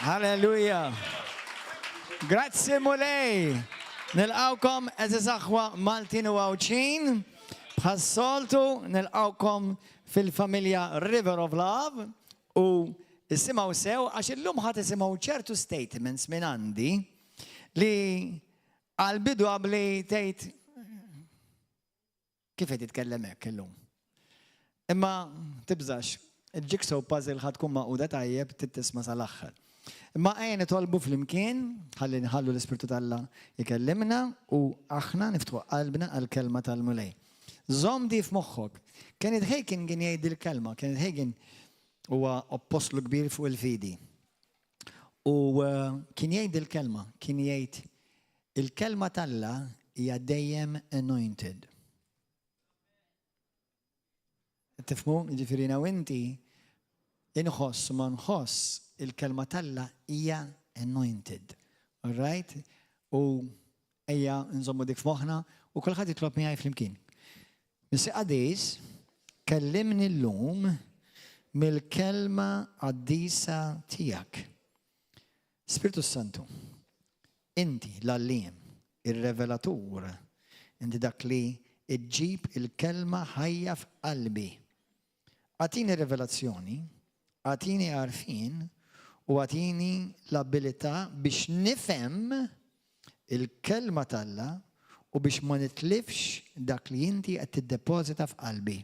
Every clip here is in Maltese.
Hallelujah. Grazie mulej. Nilqawkom eżiż aħwa Maltin u Għawċin. Bħas-soltu nilqawkom fil-familja River of Love u isimgħu sew għax illum ħadd isimgħu ċertu statements minn għandi li għal-bidu qabli tgħid kif qed titkellem hekk illum. Imma tibżax, il-jigsaw puzzle ħad tkun maquda tajjeb tittisma' sal-aħħar. Imma għajn tolbu fl-imkien, ħalli nħallu l-Ispirtu Alla jikellimna u aħna niftħu qalbna għal-kelma tal-mulej. Żomm di f'moħħok. Kenneth Hagin kien jgħid il-kelma, Kenneth Hagin huwa apostlu kbir fuq il-fidi. U kien jgħid il-kelma, kien jgħid il-kelma tal-Alla hija dejjem anointed. Tifhmu, ġifirina u inti inħoss ma nħoss il-kelma tal-Alla hija anointed. All right? U ejja nżommu dik f'moħħna u kulħadd jitlob miegħi flimkien. Missi qadis kellimni llum mill-kelma qaddisa tiegħek. Spiritu Santu, inti l-Alliem, ir-revelatur, inti dak li iġġib il-kelma ħajja f'qalbi. Għatini revelazzjoni, għatini għarfin u għatini l-abilità biex nifhem il-kelma tal-Alla u biex ma nitlifx dak li inti qed tiddepożita f'qalbi.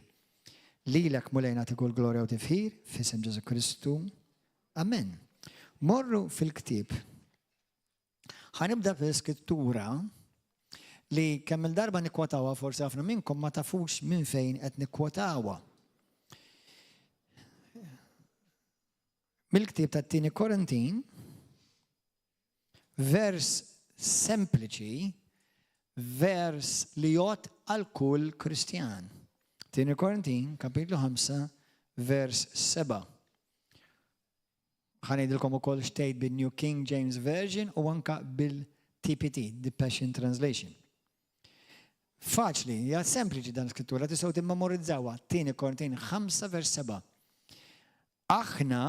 Lilek mulej nagħti kull glorja u tifħir f'isem Ġesu Kristu. Amen. Morru fil-ktieb. Ħanibda fil-skrittura li kemm il-darba nikkwotawha forsi ħafna minnkom ma tafux minn fejn qed nikkwotawha. Mill-ktieb tat-tieni Korintin, vers sempliċi, vers li jgħod għal kull Kristjan. Tieni Korintin, kapitlu 5, vers 7. Ħanejdilkom ukoll xtejt bil-New King James Version u anka bil-TPT, the Passion Translation. Faċli, hija sempliċi dan l-skrittura, tistgħu timmemorizzawha. Tieni Korintin 5, vers 7. Aħna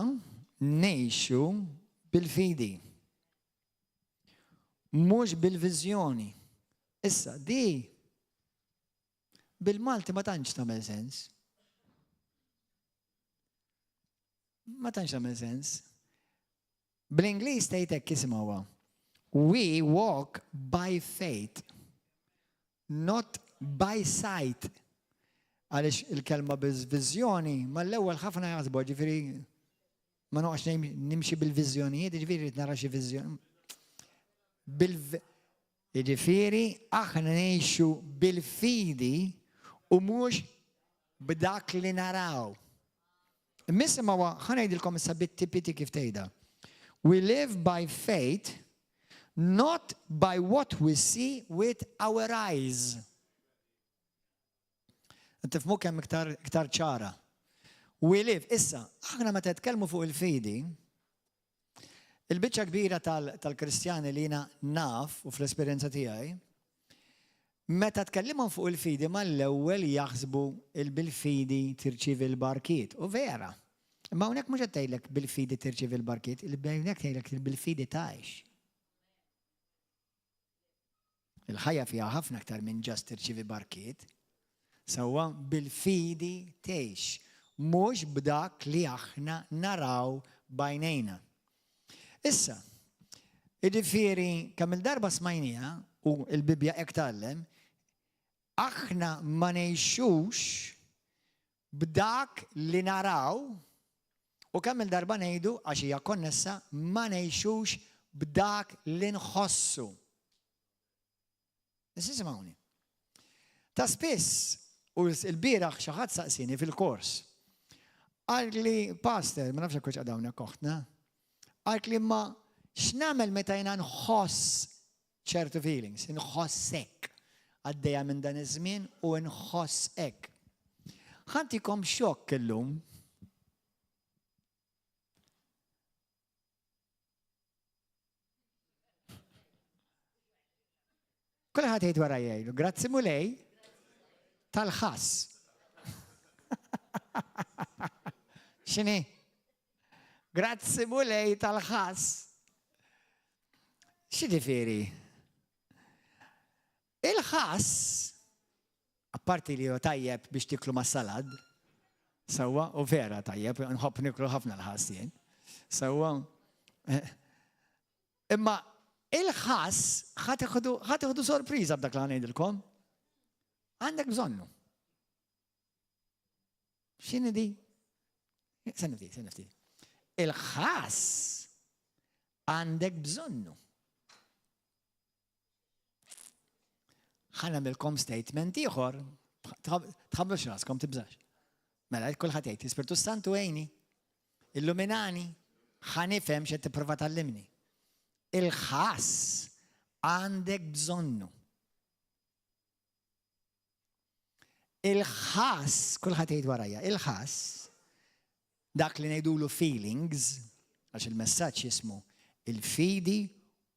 nejxu bil-fidi, mhux bil-viżjoni. Issa, di bil-Malti ma tantx tagħmel sens. Ma tantx tagħmel sens. Bl-Ingliż tgħidlek isimgħuha. We walk by faith, not by sight. Għaliex il-kelma bil-viżjoni mal-ewwel ħafna jaħsbu ġifieri ma noqgħodx nimxi bil-viżjonijiet, ġifieri nara xi viżjoni. Ġifieri aħna ngħixu bil-fidi u mhux b'dak li naraw. Imma ħanejdilkom issa bit-tipiti kif tgħidha. We live by faith, not by what we see with our eyes. Tifhmu kemm iktar ċara. We live. Issa, aħna meta nitkellmu fuq il-fidi, il-biċċa kbira tal-Kristjani li jiena naf u fl-esperjenza tiegħi, meta tkellimhom fuq il-fidi mal-ewwel jaħsbu bil-fidi tirċievi l-barkiet. U vera. Imma hawnhekk mhux qed tgħidlek bil-fidi tirċievi l-barkiet, hawnhekk tgħidlek bil-fidi tgħix. Il-ħajja fiha ħafna aktar minn ġast tirċievi barkiet. Sewwa bil-fidi tgħix. Mhux b'dak li aħna naraw bajnejna. Issa, jiġifieri kemm il-darba smajnija u l-Bibja hekk tgħallem, aħna ma ngħixux b'dak li naraw u kemm il-darba ngħidu għax hija konnessa ma ngħixux b'dak li nħossu. Isimgħuni. Ta' spiss u l-bieraħ xi ħadd saqsini fil-kors. Għal li, pastor, ma nafx hekk għadawna koħtna, għal li ma x'namel meta jiena nħoss ċertu feelings, nħoss hekk għaddejja minn dan iż-żmien u nħoss hekk. Ħantikom xokk illum. Kulħadd jgħid wara jgħidu, grazzi mulej tal-ħass. X'inhi? Grazzi mulej tal-ħass. X'jiġifieri? Il-ħass, apparti li hu tajjeb biex tiklu mas-salad, sewwa u vera tajjeb, nħobb niklu ħafna l-ħass jien. Sewwa. Imma il-ħass ħadd sorpriża b'dak li ngħidilkom. Għandek bżonnu. X'inhi di? Sennifti. Il-ħass għandek bżonnu. Ħanamilkom statement ieħor, tħabbru x'raskom tibżax. Mela kulħadd jgħid Ispirtu Santu għejni, illuminani, ħanifhem x'qed tipprova tallimni. Il-ħass għandek bżonnu. Il-ħass, kulħadd jgħid warajja, il-ħass dak li ngħidulu feelings, għax il-messaġġ jismu il-fidi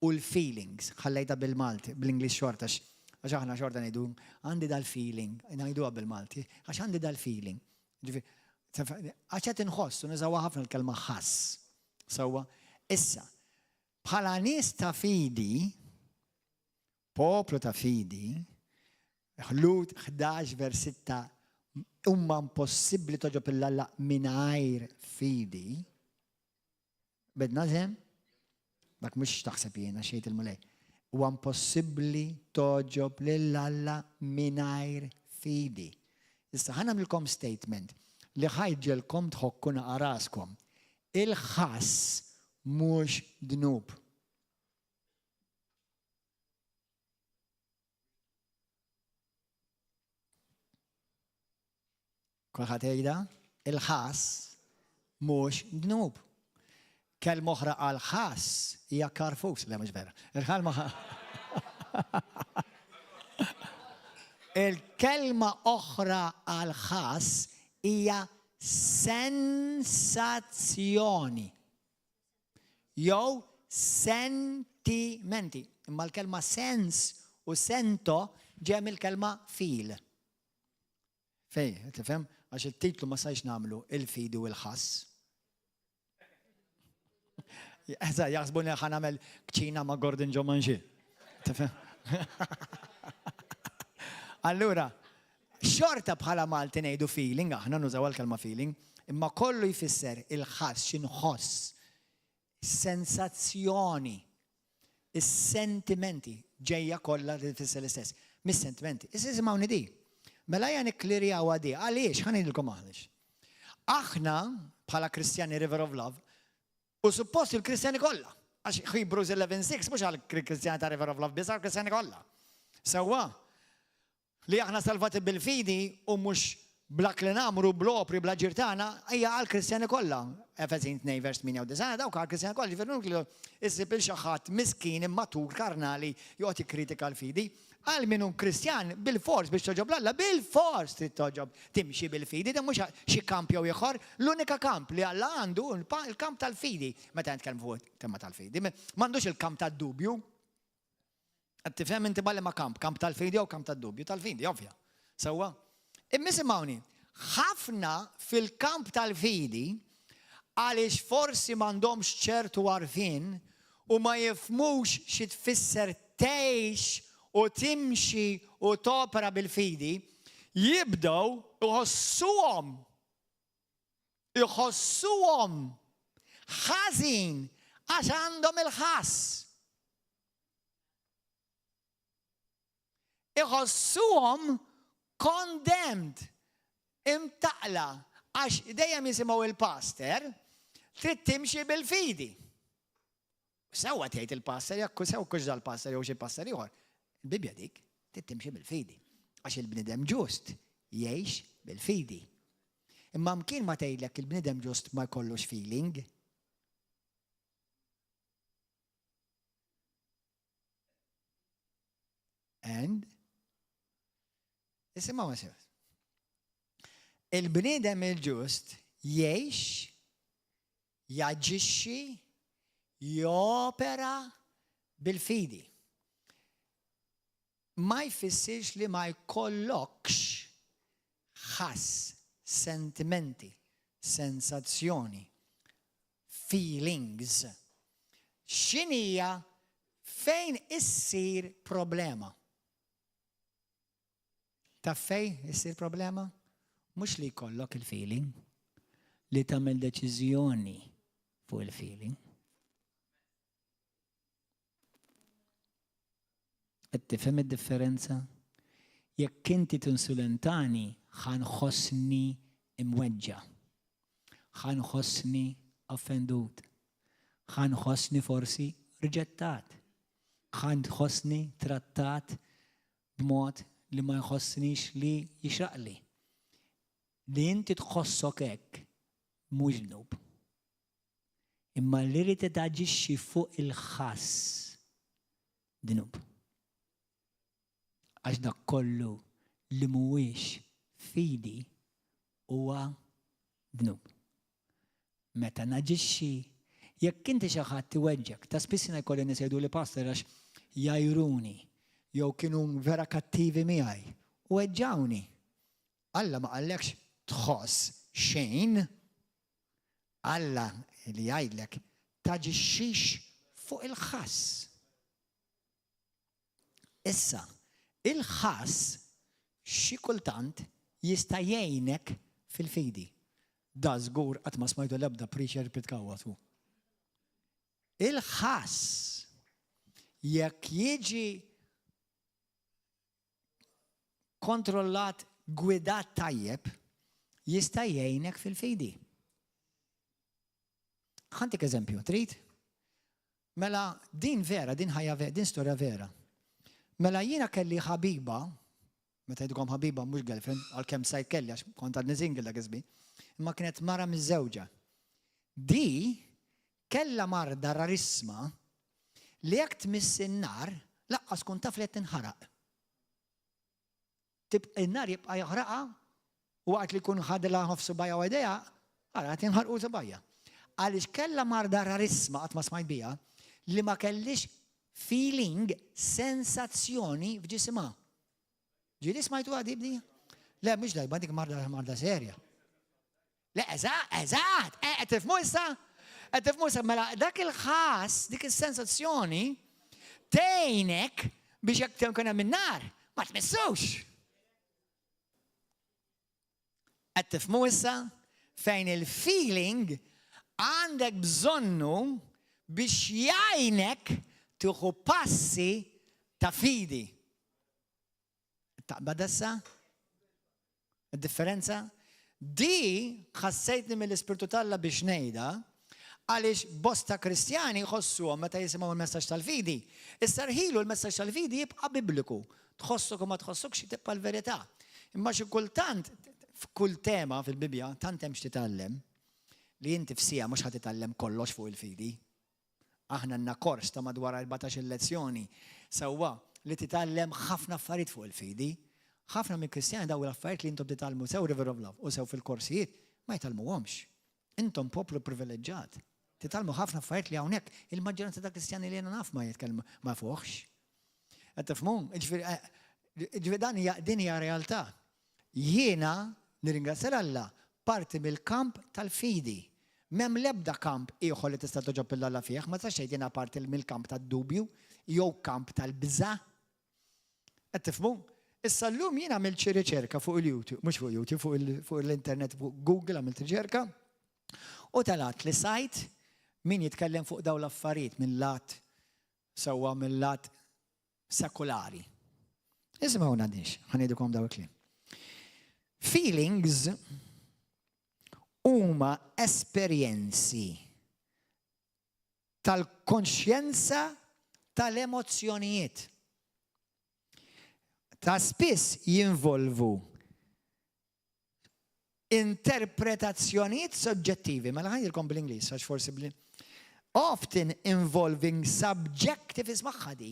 u l-feelings. Ħallejta bil-Malti, bl-Ingliż xorta għax aħna xorta ngħidu għandi dal-feeling, ngħiduha bil-Malti, għax għandi dal-feeling. Għax qed inħossu niżawha ħafna l-kelma ħass. Sewwa, issa, bħala nies ta' fidi, poplu ta' fidi, Ħlut 11 vers 6 huma impossibbli toġob il-Alla mingħajr fidi. Bedna żemm? Dak mhux taħseb jiena xejn il-mulej. Huwa impossibbli toġob lill-Alla mingħajr fidi. Issa ħa nagħmilkom statement li ħajġelkom tħokku naqa' raskom. Il-ħass mhux dnub. Kulħadd jgħidha, il-ħass mhux dnub. Kelma oħra għal ħass hija karfus, le mhux vera. Il-kelma oħra għal ħass hija sensazzjoni. Jew sentimenti. Imma l-kelma sens u sento ġem il-kelma feel. Fej, tifhem? Għax il-titlu ma sajx namlu il-fidi u l-ħass. Jaħsbuni ħan għamel kċina ma' Gordon Jumanji. Allura, xorta bħala Malti ngħidu feeling, aħna nużaw l-kelma feeling, imma kollu jfisser il-ħass x'inħoss, sensazzjoni, is-sentimenti ġejja kollha li tfisser l-istess. Mis-sentimenti. Issa isimgħuni di. Mela jgħan ikklirja għadi, għaliex, ħanidilkom għaliex. Aħna, bħala Kristjani River of Love, u suppost il-Kristjani kollha. Għax Hebrews 11:6, mhux għal-Kristjani ta' River of Love, biss għal-Kristjani kollha. Sewwa, li aħna salvati bil-fidi u mhux blak li namru bl-opri bla ġirtana, hija għal-Kristjani kollha. Efesin 2:98, dawk għal-Kristjani kollha, ġifieri issib il-xaħat miskin immatur karnali jgħoti kritika l-fidi. Għal minn Kristjan bil-fors biex toġob l-Alla, bil-fors trid toġob timxi bil-fidi, da mhux xi kamp jew ieħor, l-unika kamp li Alla għandu il-kamp tal-fidi. Meta nitkellem fuq temma tal-fidi, m'għandux il-kamp tad-dubju. Qed tifhem inti balli ma' kamp tal-fidi jew kamp tad-dubju tal-fidi, ovvja. Sewwa. Imma simgħuni, ħafna fil-kamp tal-fidi għaliex forsi m'għandhomx ċertu għarfien u ma jifmux xi tfisser tgħix u timxi u topera bil-fidi, jibdew iħossuhom ħażin għax għandhom il-ħass. Iħossuhom condemned, imtaqla, għax dejjem jisimgħu il-pastor, trid timxi bil-fidi. Sewwa tgħid il-pastor, jekk sew kux dal-pastor jew xi pastor ieħor. Il-Bibja dik timxi bil-fidi. Għax il-bnidem ġust jgħix bil-fidi. Imma mkien ma tgħidlek il-bnidem ġust ma jkollux feeling. And isimgħu ma sew. Il-bnidem il-ġust jgħix, jaġixxi, jopera bil-fidi. Ma jfissirx li ma jkollokx ħass, sentimenti, sensazzjoni, feelings. X'inhija fejn issir problema? Ta' fejn issir problema? Mhux li jkollok il-feeling, li tagħmel deċiżjoni fuq il-feeling. Qed tifhem id-differenza? Jekk inti tinsulentani ħanħossni imweġġa, ħanħossni offendut, ħanħossni forsi riġettat, ħanħossni trattat b'mod li ma jħossnix li jixraqli. Li inti tħossok hekk mhux ġnub. Imma li rid taġixxi fuq il-ħass ġnub. Għax dak kollu li mhuwiex fidi huwa ġnub. Meta naġixxi, jekk inti xi ħadd iweġġek, ta' spiss jkolli nies jgħidu li pastor għax jajruni jew kienu vera kattivi miegħi u weġġawni. Alla ma qallekx tħoss xejn, Alla li jgħidlek taġixxix fuq il-ħass. Issa, il-ħass xi kultant jista' jgħinek fil-fidi. Da żgur qatt ma smajtu l-ebda preacher bitkawwatu. Il-ħass jekk jiġi kontrollat gwidat tajjeb jista' jgħinek fil-fidi. Ħantik eżempju, trid? Mela din vera, din ħajja vera, din storja vera. Mela jiena kelli ħabiba, meta jdukom ħabiba mhux girlfriend, għalkemm sajt kelli għax kont għadni single dak iżbi, imma kienet mara miż-żewġa. Di kellha marda rarisma li jekk tmiss in-nar laqqas tkun taf li qed tinħaraq. In-nar jibqa' jaħraqha u waqt li jkun ħadilha ħof subajja u idejha, ara tinħarqu subajja. Għaliex kellha marda rarisma qatt ma smajt biha li ma kellix feeling, sensazzjoni f'ġisimha. Ġieli smajtu għadi bdi? Le, mhux dajba dik marda serja. Le, eżatt, qed tifhmu issa? Qed tifhmu issa mela dak il-ħass, dik is-sensazzjoni tgħinek biex jekk tkun hemm in-nar ma tmissux. Qed tifhmu issa fejn il-feeling għandek bżonnu biex jgħinek tieħu passi ta' fidi. Taqbad issa? Id-differenza? Di ħassejtni mill-Ispirtu Talla biex ngħidha għaliex bosta Kristjani jħossuhom meta jisimgħu il-messaġġ tal-fidi. Issa rħilu l-messaġġ tal-fidi jibqa' bibliku. Tħossok u ma tħossokx tibqa' l-verità. Imma xi kultant f'kull tema fil-Bibja tant hemm x'titgħallem li inti f'sija mhux ħad titgħallem kollox fuq il-fidi. Aħna għandna kors ta' madwar 14 lezzjoni sewwa li titgħallem ħafna affarijiet fuq il-fidi. Ħafna mill-Kristjani daw l-affarijiet li intom titgħallmu sew River of Love u sew fil-korsijiet ma jitgħallmuhomx. Intom poplu privileġġjat. Titgħallmu ħafna affarijiet li hawnhekk il-maġġoranza ta' Kristjani li jiena naf ma jitkellmu ma fuqx. Qed tifhmu? Ġifieri din hija realtà. Jiena nirringrazzja Alla parti mill-kamp tal-fidi. M'hemm l-ebda kamp ieħor li tista' toġob il-Alla fih, ma tistax tgħid jiena parti mill-kamp tad-dubju jew kamp tal-biża'. Qed tifhmu? Issa llum jien għamilt xi riċerka fuq il-YouTube, mhux fuq YouTube, fuq l-internet, fuq Google għamilt riċerka u talat li sajt min jitkellem fuq dawn l-affarijiet mill-lat sewwa mill-lat sekulari. Ismgħu ngħadix, ħanidukom daw il-kliem. Feelings huma esperjenzi tal-konxjenza tal-emozzjonijiet. Ta' spiss jinvolvu interpretazzjonijiet soġġettivi, mela ħanjilkom bil-Ingliż għax forsi often involving subjective ismaħħa di,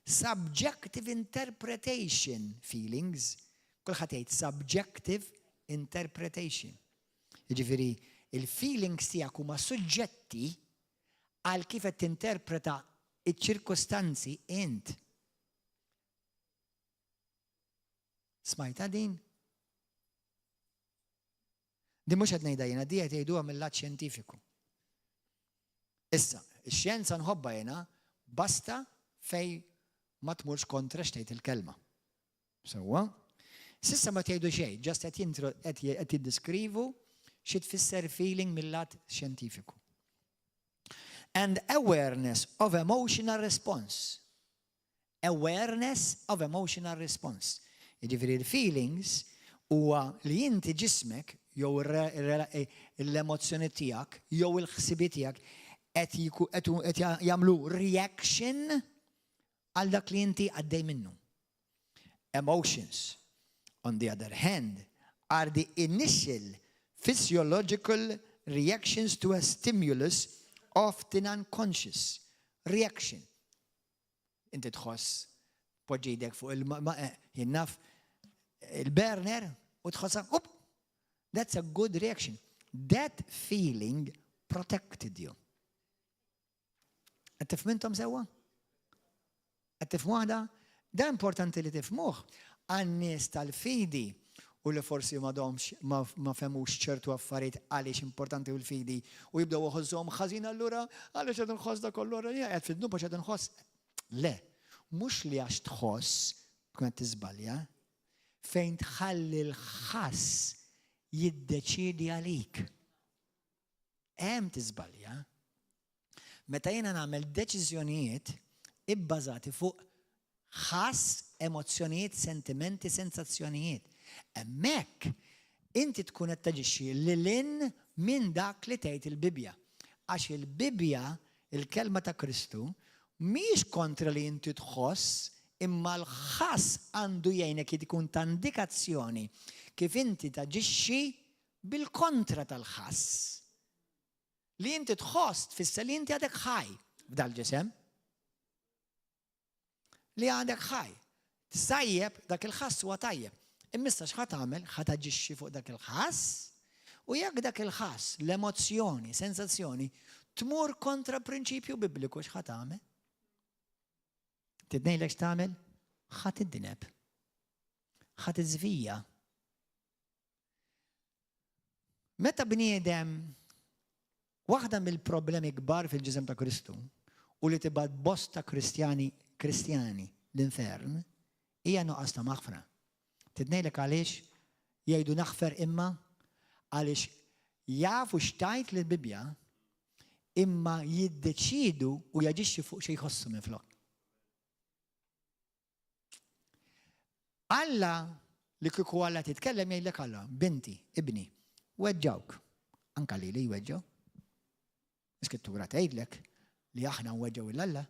subjective interpretation feelings, kulħadd jgħid subjective interpretation. Jiġifieri il-feelings tiegħek huma suġġetti għal kif qed tinterpreta iċ-ċirkostanzi int. Smajta din? Din mhux qed ngħidha jiena, di qed jgħiduha mill-lat xjentifiku. Issa, ix-xjenza nħobba jena basta fej ma tmurx kontra xtejt il-kelma. Sewwa? Sissa ma tgħidu xejn, ġast qed jiddiskrivu xi tfisser feeling mill-lat xjentifiku. And awareness of emotional response. Awareness of emotional response. Jiġifieri l-feelings huwa li inti ġismek jew l-emozzjoni tiegħek jew il-ħsibiet tiegħek qed jagħmlu reaction għal dak li inti għaddej minnu. Emotions, on the other hand, are the initial physiological reactions to a stimulus, often unconscious. Reaction. Inti tħoss poġġidek fuq jinnaf il-burner u tħossa, that's a good reaction. That feeling protected you. Għed tifmintom sewa? Għed tifmuħda? Da importanti li tifmuħ għannis tal-fidi u li forsi ma femux ċertu affarijiet għaliex importanti u l-fidi u jibdaw uħozzom ħazin allura għaliex għed nħoss da kollura għed fid-nuba għed nħoss. Le, mux li għax tħoss kun għed tizbalja fejn tħalli l-ħass jiddeċidi għalik. Tizbalja. Meta jena nagħmel deċiżjonijiet ibbażati fuq ħass, emozzjonijiet, sentimenti, sensazzjonijiet. Hemmhekk inti tkun qed taġixxi lilin minn dak li tgħid il-Bibja. Għax il-Bibja, il-kelma ta' Kristu, mhix kontra li inti tħoss, imma l-ħass għandu jgħinek tkun ta' indikazzjoni kif inti taġixxi bil-kontra tal-ħass. Li inti tħoss tfisser li inti għadek ħaj f'dal-ġisem. Li għadek ħaj. Tsajjeb dak il-ħass huwa tajjeb. Immissa x'ħat tagħmel ħat taġixxi fuq dak il-ħass u jekk dak il-ħass, l-emozzjoni, sensazzjoni tmur kontra prinċipju bibliku x'ħat tagħmel? Tidnejlek x'tagħmel? Ħadd iddineb. Ħadd iżvija. Meta bniedem waħda mill-problemi kbar fil-ġisem ta' Kristu u li tibgħat bosta kristjani l-infern hija nuqqas ta' maħfra. Tidnejlek għaliex jgħidu naħfer imma għaliex jafu xtajt lill-Bibja imma jiddeċidu u jaġixxu fuq xi jħossu minflok. Alla li kieku Alla titkellem jgħidlek Alla, binti, ibni, weġġawk. Anka li jweġġaw. Iskrittura tgħidlek li aħna nweġġaw il-Alla,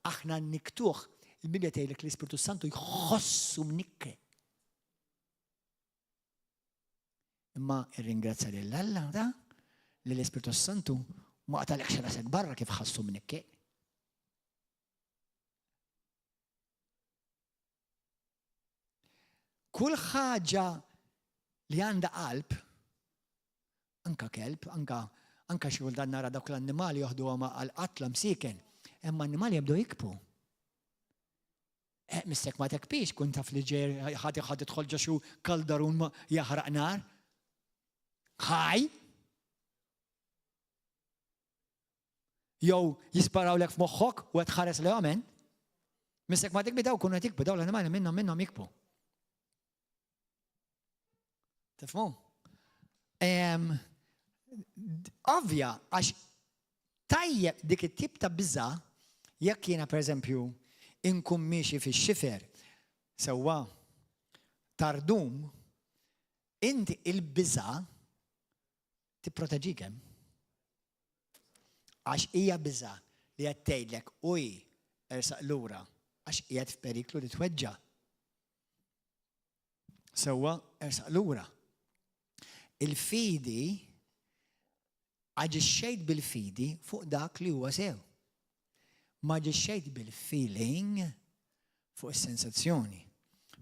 aħna niktuh, il-Bibja tgħidlek li l-Ispiritu Santu jħossu mnikke. Imma irringrazzja lill-Alla da li l-Ispiritu Santu ma qatalekx rasek barra kif ħassu mnikke. Kull ħaġa li għandha qalb, anka kelb, anka xi dan nara dawk l-annimali joħdu għal-qatla msiken, imma annimali jibdew jikbu. Mistek ma tekbix, kun taf li ġej ħadd idħol ġo xi kaldarun ma jaħraq nar. Ħaj! Jew jisparawlek f'moħħok u qed tħares lehom. Mistek ma tekbi daw kun qed jikbu, daw l-annimali minnhom jikbu. Tifhmu? Ovvja, għax tajjeb dik it-tip ta' biża' jekk jiena pereżempju inkun miexi fix-xifer sewwa tardum, inti il-biża' tipproteġik hemm. Għax hija biża' li qed tgħidlek uj ersaq lura għax qiegħed f'periklu li tweġġa'. Sewwa ersaq lura. Il-fidi għaġixxejt bil-fidi fuq dak li huwa sew. Ma ġixxejt bil-feeling fuq is-sensazzjoni.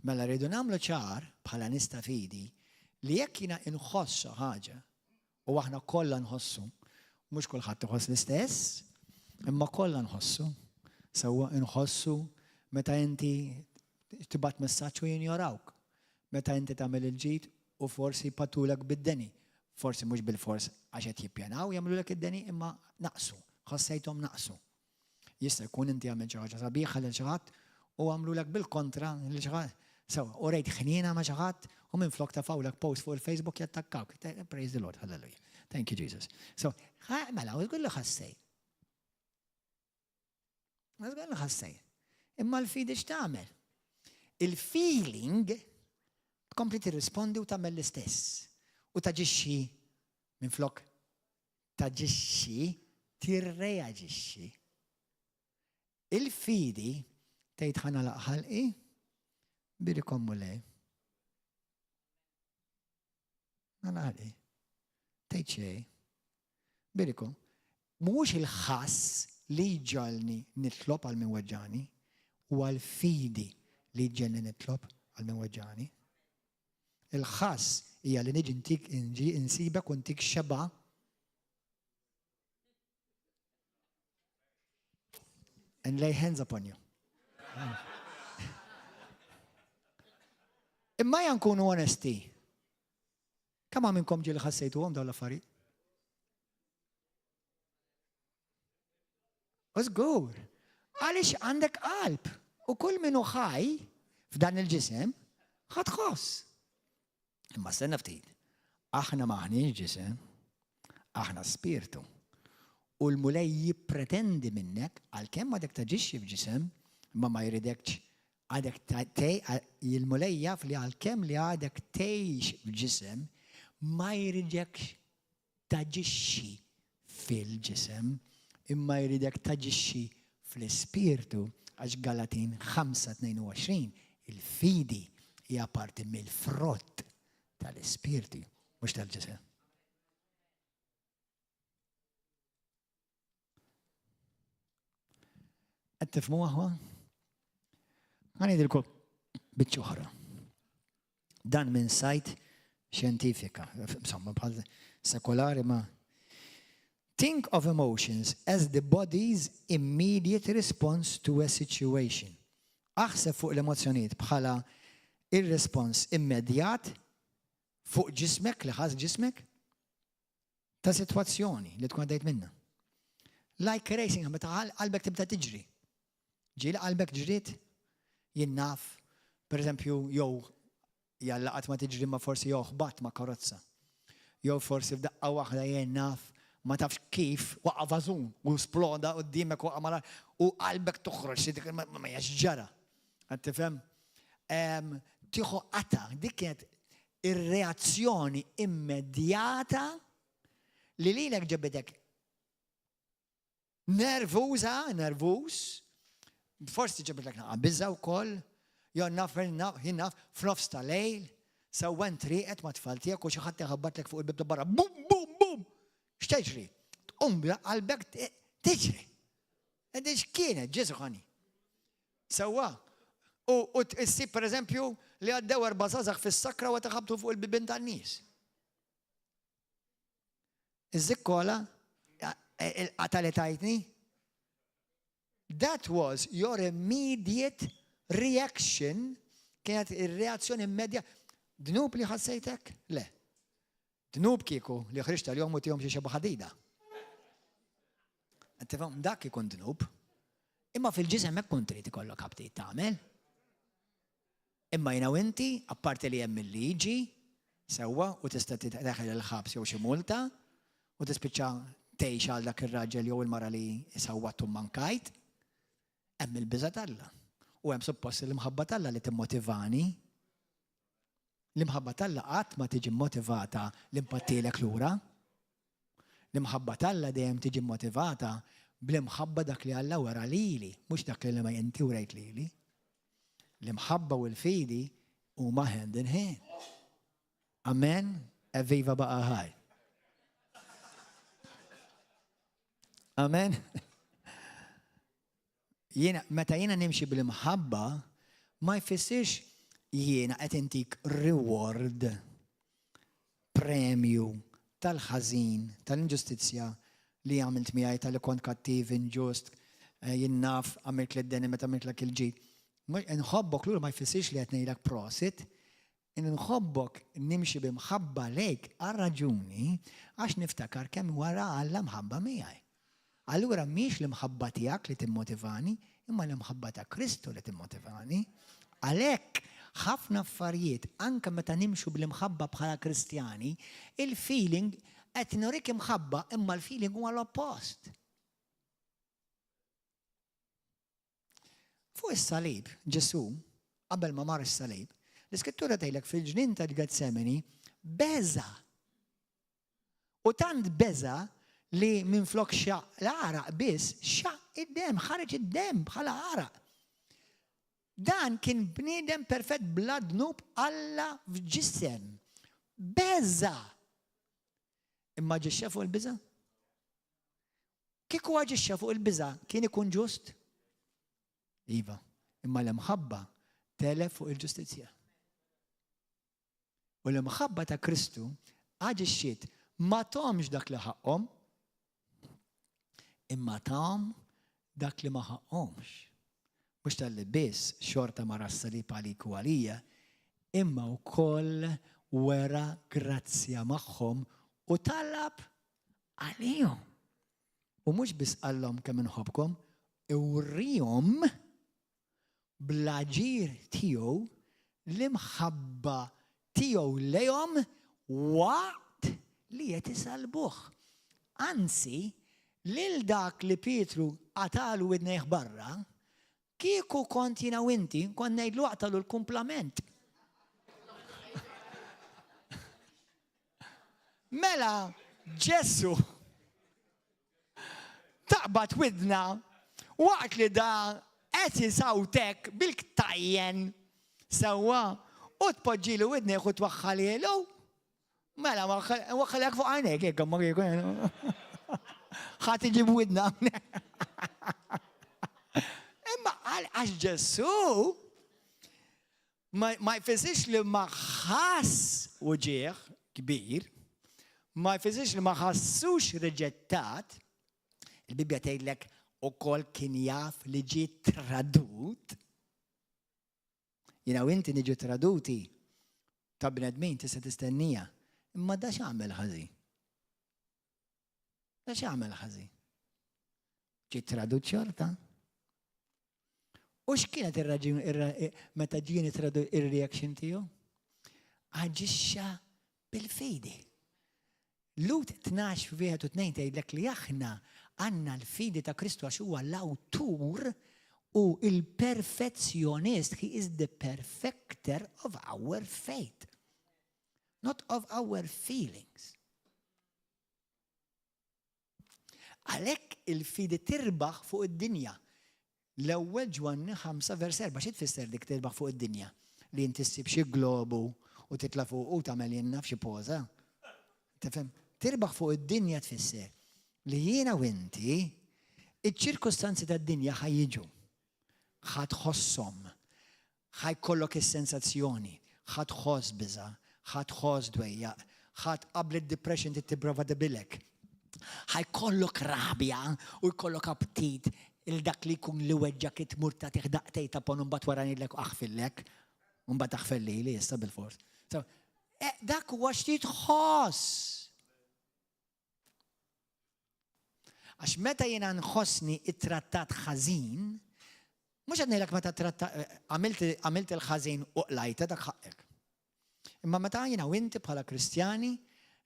Mela rridu nagħmlu ċar bħala nista' fidi li jekk jiena inħoss ħaġa u aħna kollha nħossu, mhux kulħadd iħoss l-istess, imma kollha nħossu. Sewwa inħossu meta inti tibgħat messaġġ u jinjorawk. Meta inti tagħmel il-ġid u forsi patulek bid-deni. Forsi mhux bil-fors għax qed jippjanaw jagħmlulek id-deni imma naqsu ħassejthom naqsu. Jista' jkun inti għamil xi ħaġa sabiħa lil xi ħadd u għamlulek bil-kontra lil xi ħadd. Sewa, u rejt ħniena ma' xi ħadd u minflok tafawlek post fuq il-Facebook jattakkawk. Praise the Lord, hallelujah. Thank you, Jesus. So, mela, u jgħullu ħassej. Għazgħallu ħassej. Imma l-fidi x'tagħmel? Il-feeling tkompli tirrispondi u tagħmel l-istess. U taġixxi minflok taġixxi tirreaġixxi. Il-fidi tgħid ħana laqħalqi birikom u lej. Nalaqħalqi. Tgħid xejn. Birikom. Mhux il-ħass li ġalni nitlob għal min weġġani u għal-fidi li ġalni nitlob għal min weġġani. Il-ħass hija li niġi insibek u ntik xeba and lay hands upon you. Imma jankunu onesti. Kemm minnkom ġieli ħassejtuhom dawn l-affarijiet? Użgur, għaliex għandek qalb u kull minnu ħaj f'dan il-ġisem ħadd tħoss. Imma stenna ftit, aħna maħniex ġisem, aħna spirtu. U l-mulej jippretendi minnek għalkemm għadek taġixxi f'ġisem, imma ma jridekx għadek il-mulej jaf li għalkemm li għadek tgħix f'ġisem, ma jridekx taġixxi fil-ġisem, imma jridek taġixxi fl-ispirtu għax Galatin 5:22 il-fidi hija parti mill-frott tal-ispirti mhux tal-ġisem. Qed tifhmu aħwa? Ħanidilkom biċċa oħra. Dan minn sajt xjentifika, insomma bħal sekolari ma. Think of emotions as the body's immediate response to a situation. Aħseb fuq l-emozzjonijiet bħala il-respons immedjat fuq ġismek li ħass ġismek ta' situazzjoni li tkun għaddejt minna. Like racing, meta qalbek tibda tiġri. Ġieli qalbek ġriet, jinnaf, per eżempju, jew jallaqat ma tiġri ma forsi jew ħbat ma karozza. Jew forsi f'daqqa waħda jinnaf ma tafx kif waqqa vażun u sploda qudiemek waqqa malar u qalbek toħroġ ma hija ġara. Qed tifhem? Tieħu qata, dik kienet ir-reazzjoni immedjata li lilek ġebetek nervuż, forsi ġebetek biża wkoll, jew naf f'nofs tal-lejl, sewwen triqet ma' tfal tiegħek u xi ħadd iħabbatlek fuq il-bib barra bum bum bum. X'teġri? Tqum qalbek tiġri. Ed kienet ġisħani. Sewwa. U issib pereżempju li għaddew 4 żgħażagħ fis-sakra u taħabtu fuq il-bibien tan-nies. Iż-żikkola qataletajtni. That was your immediate reaction, kienet ir-reazzjoni immedja. Dnub li ħassejtek? Le. Dnub kieku li ħriġta l-jom u tihom xi xeba ħadida. Tifhem dak ikun dnub. Imma fil-ġisem hekk kont trid ikollok ħabtit tagħmel. Imma jiena u inti, apparti li hemm il-liġi, sewwa u tista' titdaħħel il-ħabs jew xi multa u tispiċċa tgħix għal dak ir-raġel jew il-mara li sewwathom mankajt, hemm il-biża' Alla. U hemm suppost l-imħabba Alla li timmotivani. L-imħabba Alla qatt ma tiġi motivata li mpattilek lura. L-imħabba Alla dejjem tiġi motivata bl-imħabba dak li Alla wara lili, mhux dak li ma inti urejt lili. L-imħabba u l-fidi huma hand in hand. Amen? Evviva baqa' ħaj. Amen? Meta jiena nimxi bil-imħabba, ma jfissirx jiena qed intik reward, premju tal-ħażin, tal-inġustizzja li għamilt miegħi tal-li kont kattiv, inġust, jinnaf għamilt l-deni meta għamilt l il-ġid. Nħobbok lura ma jfissirx li qed ngħidlek prosit, nħobbok nimxi bimħabba lejk għal raġuni għax niftakar kemm wara Alla mħabba miegħi. allura mhix l-imħabba tiegħek li timmotivani, imma l-imħabba ta' Kristu li timmotivani. Għalhekk ħafna affarijiet anke meta nimxu bl-imħabba bħala Kristjani, il-feeling qed nurik imħabba imma l-feeling huwa l-oppost. Fuq is-salib, Ġesu, qabel ma mar is-salib, l-Iskrittura tgħidlek fil-ġnien tal-Getsemani beża. U tant beża li minflok xaq l-għaraq biss, xaq id-dem, ħareġ id-dem bħala għaraq. Dan kien bniedem perfett bla dnub Alla f'ġisem. Beża. Imma ġixxa fuq il-biża? Kieku ġixxa fuq il-biża kien ikun ġust? Iva, imma l-imħabba telef fuq il-ġustizzja. U l-imħabba ta' Kristu ġixxiet ma tomx dak li ħaqhom, imma tom dak li ma ħaqhomx. Mhux tal-li biss xorta ma rassalib għalik u għalija, imma wkoll wera grazzja magħhom u talab għalihom. U mhux biss qallhom kemm inħobbkom, iwrihom bl-aġir tiegħu l-imħabba tiegħu lejhom waqt li qed isalbuh. Anzi, lil dak li Pietru qatalu widnejh barra, kieku kont jiena u inti kont ngħidlu aqtalu l-kumplament. Mela Ġesu taqbad widna waqt li da qed isawtek bil-ktajjen sewwa u tpoġġilu widnejh u twaħħalilu. Mela waħħalek fuq għajnejk hekk ma ħadd iġib widna. Imma għax Ġesu ma jfissirx li ma ħass uġieħ kbir, ma jfissirx li ma ħassux riġettat. Il-Bibja tgħidlek ukoll kien jaf li ġie tradut. Jiena u inti niġu traduti ta' bnedmin tista' tistennija. Imma da x'għamel ħażin. Da x'għamel ħażin. Ġie tradut xorta. U x'kienet ir-raġun meta ġieni tradut ir-reaction tiegħu? Aġixxa bil-fidi. Lut 12:1-2 tgħidlek li aħna għandna l-fidi ta' Kristu għax huwa l-awtur u il-perfezzjonist. He is the perfecter of our faith, not of our feelings. Għalhekk il-fidi tirbaħ fuq id-dinja. L-ewwel Ġwanni 5:4 xi tfisser dik tirbaħ fuq id-dinja? Li inti ssib xi globu u titla' fuq u tagħmel jenna f'xi poża. Tifhem? Tirbaħ fuq id-dinja tfisser li jiena u inti iċ-ċirkostanzi tad-dinja ħajjiġu. Ħadħosshom, ħajkollok is-sensazzjoni, ħadħoss biża, ħadħoss dwejjaq, qabel id-depression titprova tibilek. Ħajkollok rabja u jkollok aptit il-dak li jkun li weġġak itmur ta' tiħdaqtej ta' pon mbagħad wara ngħidlek aħfillek, u mbagħad aħfelli li issa bil-fors. Dak huwa x'tit tħoss. Għax meta jiena nħossni it-trattat ħażin, mhux qed ngħidlek meta għamilt il-ħażin u qlajta dak ħaqek. Imma meta jiena u inti bħala Kristjani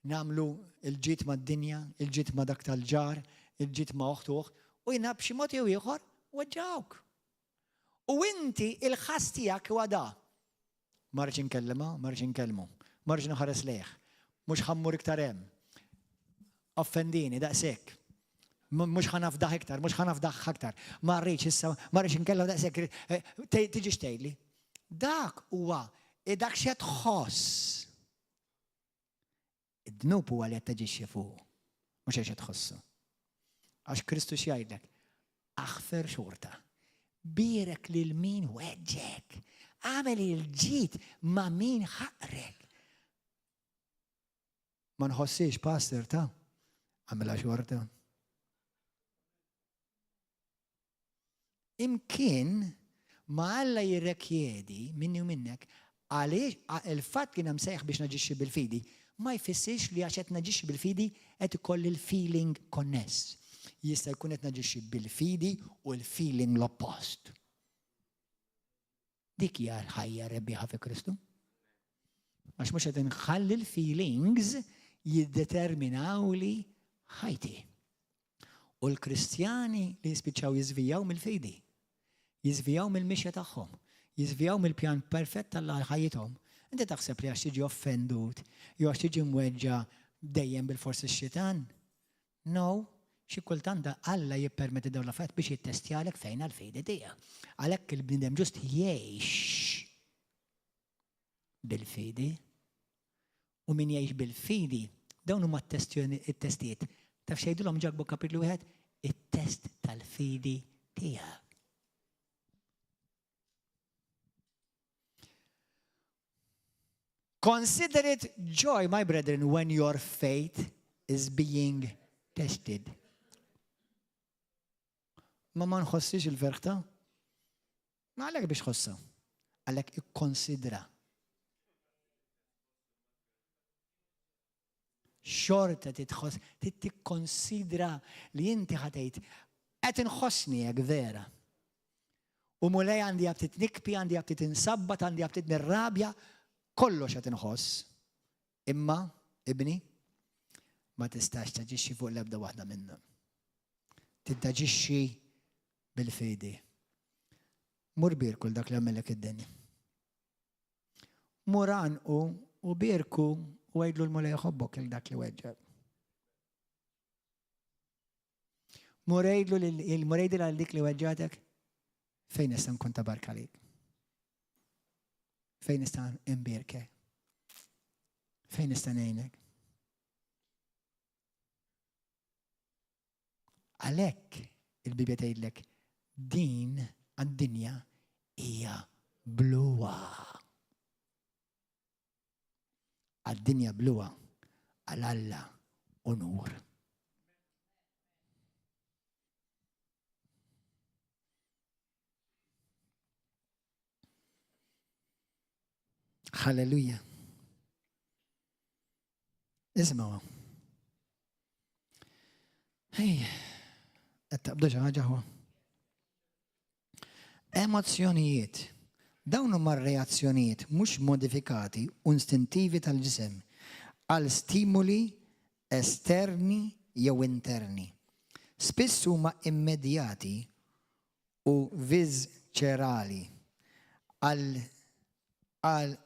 nagħmlu il-ġid mad-dinja, il-ġid ma' dak tal-ġar, il-ġid ma' oħtuh, u jiena b'xi mod jew ieħor weġġawk. U inti il-ħass tiegħek huwa da. Ma rridx inkellima, ma rridx inkellmu, ma rridx naħares lejh, mhux ħammur iktar hemm. Offendini daqshekk. Mhux ħanafdaħ iktar, mhux ħanafdaħ aktar. Ma rridx issa, ma rridx inkellem daqshekk tiġi xtejli. Dak huwa dak xi tħoss. Id-dnub huwa li qed taġixxi fuq, mhux għax tħossu. Għax Kristu x'jgħidlek? Aħfer xorta. Birek lil min weġġek. Għamel il-ġid ma' min ħaqrek. Ma nħossix pastor ta' għamela xorta. Imkien ma Alla jirrekjedi minni u minnek għaliex il-fatt kien hemm sejħ biex naġixxi bil-fidi ma jfissirx li għax qed naġixxi bil-fidi qed ikolli l-feeling konness. jista' jkun qed naġixxi bil-fidi u l-feeling l-oppost. Dik hija l-ħajja rebbieħa fi Kristu. Għax mhux qed inħalli l-feelings jiddeterminaw li ħajti. U l-Kristjani li jispiċċaw jiżvijaw mill-fidi, jiżvijaw mill-mixja tagħhom, jiżvijaw mill-pjan perfett tal-ħajjithom. Inti taħseb li għax tiġi offendut, jew għax tiġi mweġġa dejjem bil-forsi x-xitan? No, xi kultant Alla jippermetti dawn l-affarijiet biex jittestjalek fejn għall-fidi tiegħek. Għalhekk il-bniedem ġust jgħix bil-fidi. U min jgħix bil-fidi, dawn huma t-testijiet. Taf xejdulhom ġakbu kapitlu 1? It-test tal-fidi tiegħek. Consider it joy, my brethren, when your faith is being tested. Ma nħossix il-verħta? Ma għalek biex ħossa. Għalek ikkonsidra. Xorta titħoss, tikkonsidra li inti ħatejt qed inħossni hekk vera. U mulej għandi għabtit nikpi, għandi għabtit insabbat, għandi għabtit nirrabja, kollox qed inħoss. Imma, ibni, ma tistax taġixxi fuq l-ebda waħda minnhom. Tittaġixxi bil-fidi. Mur birku l-dak li għamellek id-dinja. Muran u birku u għajdlu l-mulej jħobbok il-dak li weġġab. Murejdlu il-murejdil għal-dik li weġġatek, fejn nista' nkun ta' barka lik? Fejn nista' imbirke? Fejn nista' ngħinek? Għalhekk il-Bibja tgħidlek din għad-dinja hija bluwa. Għad-dinja bluwa għal Alla u nur. Halleluja. Ismaw. Hej, qed taqbdu xi ħaġa ħwa. Emozzjonijiet. Dawn huma reazzjonijiet mhux modifikati u istintivi tal-ġisem għal stimuli esterni jew interni. Spiss huma immedjati u viżċerali għal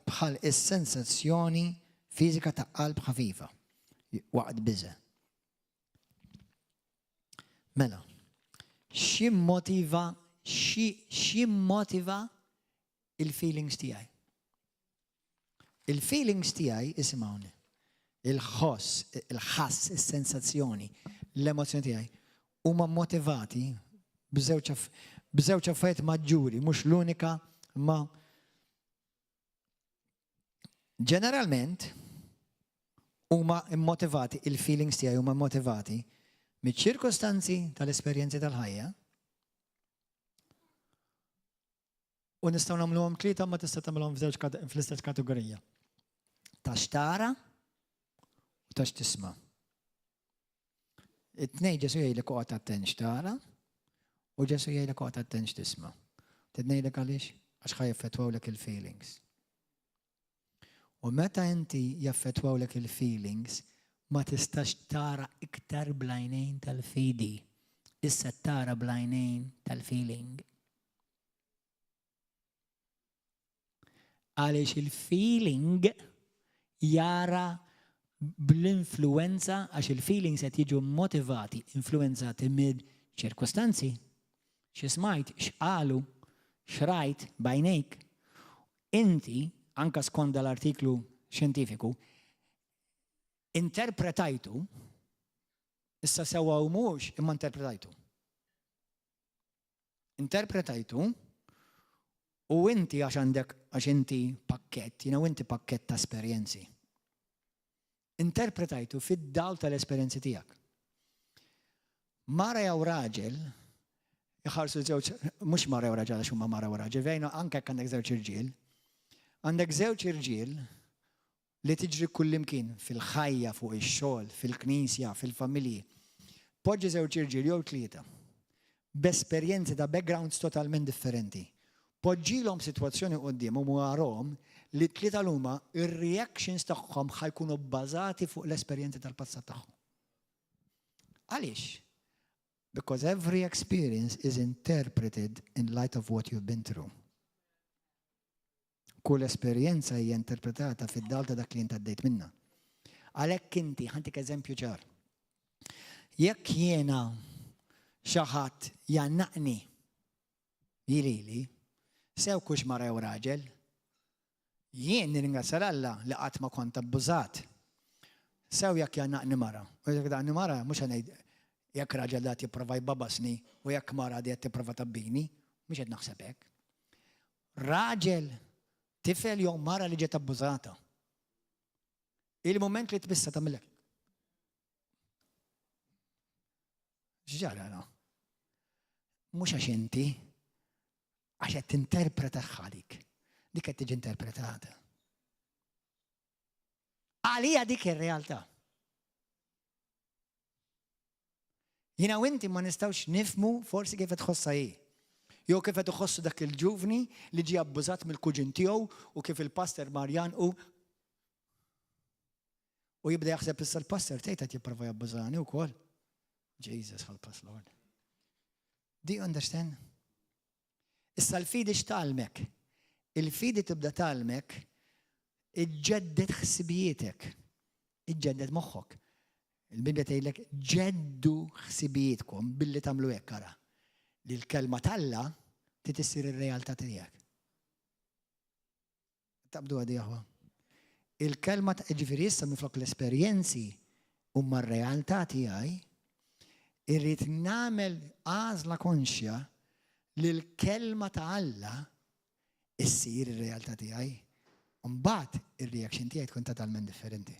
bħal is-sensazzjoni fiżika ta' qalb ħafifa waqt biża. Mela, x'immotiva il-feelings tiegħi. Il-feelings tiegħi isimgħuni. Il-ħoss, il-ħass, is-sensazzjoni, l-emozzjoni tiegħi huma motivati b'żewġ affarijiet maġġuri, mhux l-unika ma ġeneralment huma immotivati, il-feelings tiegħi huma motivati miċ-ċirkostanzi tal-esperjenzi tal-ħajja. U nistgħu nagħmluhom tlieta ma tista' tagħmluhom fl-istess kategorija. Tax tara u tax tisma'. It-tnejn Ġesu jgħidlek oqgħod attent x'tara u Ġesu jgħidlek oqgħod attent x'tisma'. Tidnejlek għaliex? Għax ħajaffettwawlek il-feelings. U meta inti jaffettwawlek il-feelings, ma tistax tara iktar blajnejn tal-fidi. Issa tara blajnejn tal-feeling. Għaliex il-feeling jara bl-influenza, għax il-feelings qed jiġu motivati, influenzati mid-ċirkostanzi, x'ismajt, x'qalu, x'rajt bajnejk. Inti, anka skont l-artiklu xjentifiku, interpretajtu, issa sewwa u mhux imma interpretajtu. Interpretajtu u inti għax inti pakkett, u inti pakkett ta' esperjenzi. Interpretajtu fid-dawl tal-esperjenzi tiegħek. Mara jew raġel, jħarsu żewġ, mhux mara jew raġel għax huma mara jew raġel, vejna anke jekk għandek żewġ irġiel. Għandek żewġ irġiel li tiġri kullimkien fil-ħajja fuq ix-xogħol, fil-knisja, fil-familji. Poġġi żewġ irġiel jew tlieta b'esperjenzi ta' backgrounds totalment differenti. Poġġilhom sitwazzjoni qudiemhom u għarhom li tlieta huma ir-reactions tagħhom ħajkunu bbażati fuq l-esperjenzi tal-passat tagħhom. Għaliex? Because every experience is interpreted in light of what you've been through. Kull esperjenza hija interpretata fid-dawl ta' dak li inti għaddejt minnha. Għalhekk inti ħantik eżempju ċar. Jekk jiena xi ħadd jannaqni jilili, sew kux mara jew raġel, jien nirringrazzja Alla li qatt ma kont abbużat. Sew jekk jannaqni mara. U jekk daqni mara mhux ngħid jekk raġel dat jipprova jbabbasni u jekk mara di qed tipprova tabbini, mhux qed naħseb hekk. Raġel, tifel jew mara li ġiet abbużata. Il-moment li tbissa tagħmilek. X'ġara no? Mhux għax inti għax qed tinterpreta ħalik. Dik qed tiġi interpretata. Għalija dik ir-realtà. Jiena u inti ma nistgħux nifhmu forsi kif qed tħossha hi. Jew kif qed iħossu dak il-ġuvni li ġie abbużat mill-kuġin tiegħu u kif il-Pastor Marjan u jibda jaħseb issa l-pastor tgħid qed jipprova jabbużani wkoll. Jesus help us, Lord. Do you understand? Issa l-fidi x'talmek. Il-fidi tibda talmek iġġedded ħsibijietek. Iġġedded moħħok. Il-Bibja tgħidlek ġeddu ħsibijietkom billi tagħmlu hekk ara. Li l-kelma Alla titissir ir-realtà tiegħek. Tabdu għadi aħwa. Il-kelma ġifieri issa minflok l-esperjenzi huma r-realtà tiegħi, irrid nagħmel għażla konxja li l-kelma ta' Alla issir ir-realtà tiegħi. Mbagħad ir-reaction tiegħi tkun totalment differenti.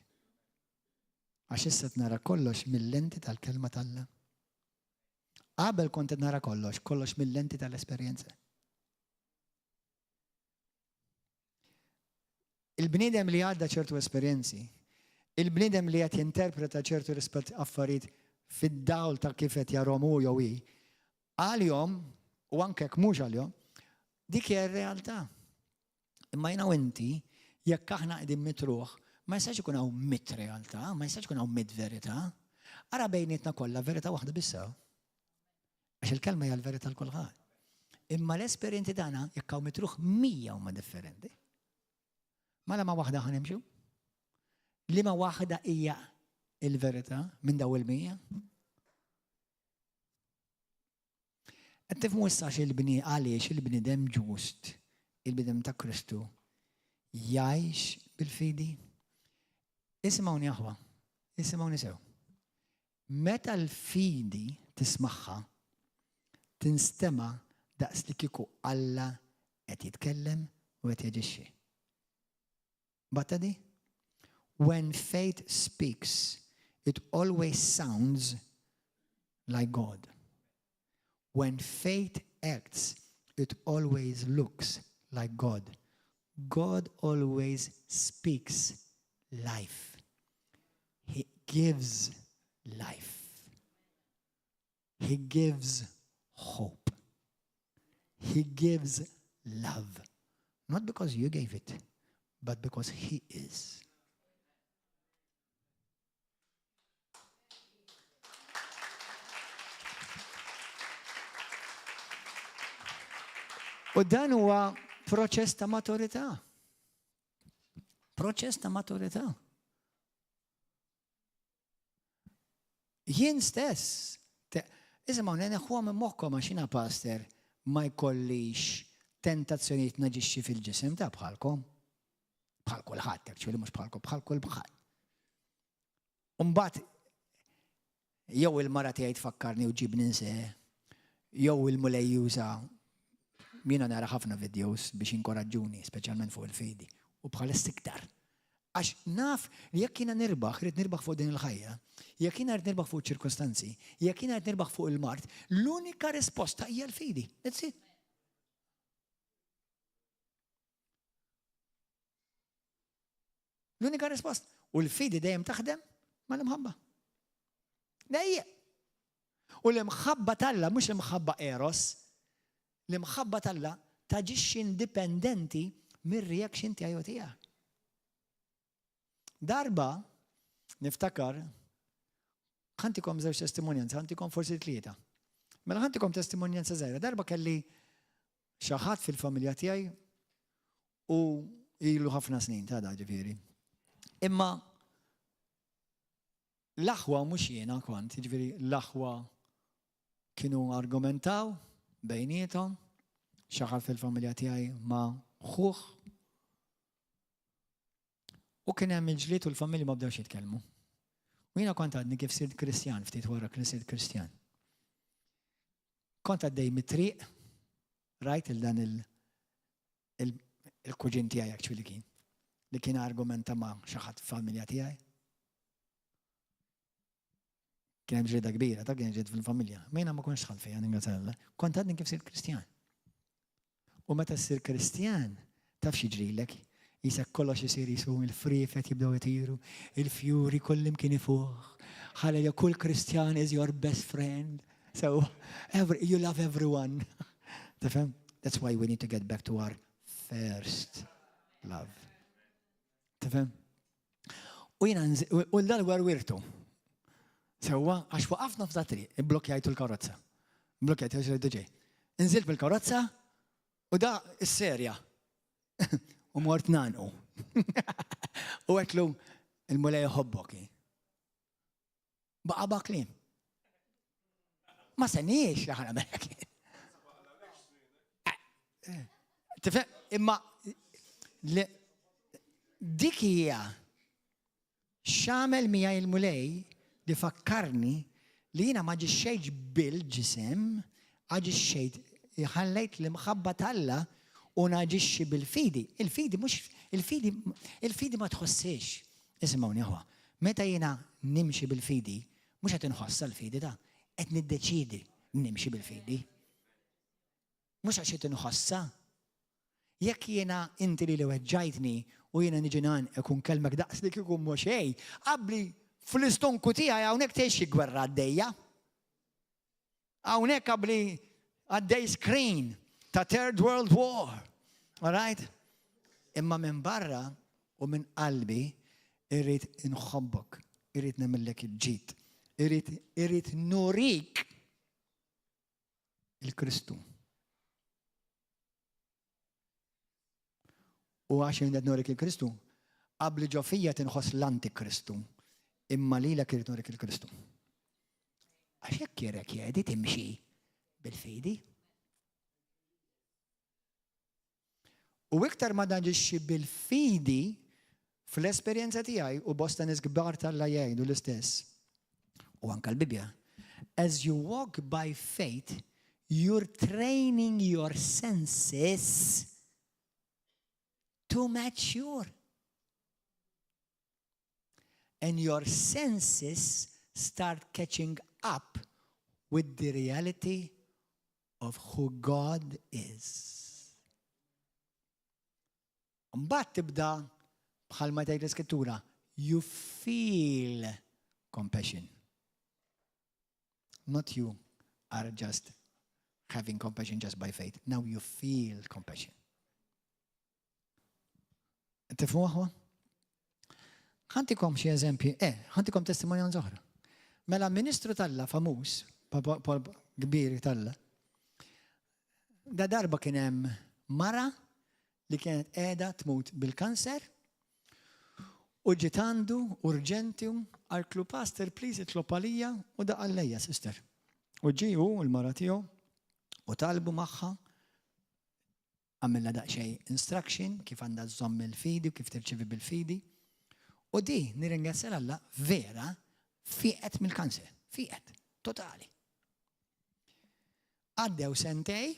Għax issa nara kollox mill-lenti tal-kelma ta' Alla. Qabel kont nara kollox mill-lenti tal-esperjenza. Il-bniedem li għadda ċertu esperjenzi, il-bniedem li qed jinterpreta ċertu rispett affarijiet fid-dawl ta' kif qed jarhom hu jew hi, għalihom u anke hekk mhux għalihom, dik hija r-realtà. Imma jiena u inti jekk aħna qegħdin mitruħ, ma jistax ikun hawn mit realtà, ma jistax ikun hawn mit verità. Ara bejnietna kollha verità waħda biss. Għax il-kelma hija l-verità l kulħadd. Imma l-esperjenzi tagħna jekk hawn mitruħ mija huma differenti. Mela ma waħda ħanimxu? Liema waħda hija il-verità minn daw il-mija? Qed tifhmu issa għaliex il-bniedem ġust, il-bniedem ta' Kristu jgħix bil-fidi? Isimgħuni aħwa, isimgħuni sew. Meta l-fidi tismagħha, tinstema' daqs li kieku Alla qed jitkellem u qed jaġixxi. Battadi? When faith speaks, it always sounds like God. When faith acts, it always looks like God. God always speaks life. He gives life. He gives hope. He gives love. Not because you gave it, but because He is. U dan huwa proċess ta' maturità. Proċess ta' maturità. Jien stess, isimgħu neħħuha minn moħħkom għax jiena pastor ma jkollix tentazzjonijiet naġixxi fil-ġisem ta' bħalkom. Bħal kulħadd, actually mhux bħalkom, bħal kulħadd. Mbagħad jew il-mara tiegħi tfakkarni u ġibni nseh, jew il-mulej juża. Jiena nara ħafna videos biex inkoraġġuni, speċjalment fuq il-fidi, u bħalissa iktar. Għax naf li jekk jiena nirbaħ, rid nirbaħ fuq din il-ħajja, jekk jiena rid nirbaħ fuq ċirkostanzi, jekk jiena rid nirbaħ fuq il-mart, l-unika risposta hija l-fidi. That's it. L-unika risposta. U l-fidi dejjem taħdem mal-imħabba. Dejjem. U l-imħabba Alla mhux l-imħabba eros, l-imħabba Alla taġixxi indipendenti mir-reaction tiegħi u tiegħek. Darba niftakar ħantikom żewġ testimonjanza, ħantikom forsi tlieta. Mela ħantikom testimonjanza żgħira. Darba kelli xi ħadd fil-familja tiegħi u ilu ħafna snin ta' ġifieri. Imma l-aħwa mhux jiena kont, ġifieri l-aħwa kienu argumentaw bejniethom, xi ħadd fil-familja tiegħi ma' ħuh. U kien hemm il-ġlied u l-familja ma bdewx jitkellmu. U jiena kont għadni kif sirt Kristjan, ftit wara kien sirt Kristjan. Kont għaddej mit-triq, rajt il-dan il-kuġin tiegħi actually kien, li kien argumenta ma' xi ħadd f'familja tiegħi. Kien hemm ġlieda kbira, ta' kien ġlied fil-familja. Ma jiena ma kontx dħalt fija, ningrazzjalla. Kont għadni kif sirt Kristjan. U meta ssir Kristjan, taf xi ġrilek? Jisek kollox isir jisu il-frifet jibdew jtiru, il-fjuri kullim kien ifuħ. Ħalleluja, kull Kristjan is your best friend. So, you love everyone. Tifhem? That's why we need to get back to our first love. Tifhem? U jiena u l-dal wirtu. Sewwa, għax waqafna f'da triq, ibblokjajtu l-karozza. Ibblokjajtu l-ġej. Inżilt bil-karozza u da s-serja. U mort nanu. U għetlu il-mulej ħobbok. Baqa baklim. Ma senniex laħna mek. Tifem, imma dik hija xamel mija il-mulej li fakkarni li jina ma ġixxejġ bil-ġisem, ġixxejt ħallejt l-imħabba Alla u naġixxi bil-fidi. Il-fidi mhux il-fidi ma tħossix. Isimgħuni aħwa, meta jiena nimxi bil-fidi, mhux qed inħossa l-fidi da, qed niddeċiedi nimxi bil-fidi. Mhux għax qed inħossa. Jekk jiena inti li weġġajtni u jiena niġi ikun kelmek daqs li kieku mhux xejn, qabli fl-istonku tiegħi hawnhekk tgħix xi gwerra għaddejja. Hawnhekk qabli għaddej screen ta' Third World War. All right? Imma minn barra u minn qalbi irrid inħobbok, irrid nemillek il-ġid, irrid nurik il-Kristu. U għax irrid nurik il-Kristu, qabli ġofija tinħoss l-Antikristu, imma lilek irrid nurik il-Kristu. Għax jekk jirek jgħidi timxi bil-fidi. U iktar ma daġixxi bil-fidi fl-esperjenza tiegħi u bosta nies kbar Alla jgħidu l-istess. U anke l-Bibja. As you walk by faith, you're training your senses to mature. And your senses start catching up with the reality of who God is. Mbagħad tibda bħalma tgħid l-Iskrittura, you feel compassion. Not you are just having compassion just by faith. Now you feel compassion. Tifhmu aħwa? Ħantikom xi eżempji, ħantikom testimonjan oħra. Mela Ministru Alla famuż, kbir Alla, da darba kien hemm mara li kienet qiegħda tmut bil-kanser u ġiet għandu urġenti għal pastor, please itlob għalija u da għallejja, sister. U ġiju l-mara tiegħu u talbu magħha għamilna daqsxejn instruction kif għandha żomm il-fidi u kif tirċevi bil-fidi. U di nirringrazzja Alla vera fieqet mill-kanser, fieqet, totali. Għaddew sentej,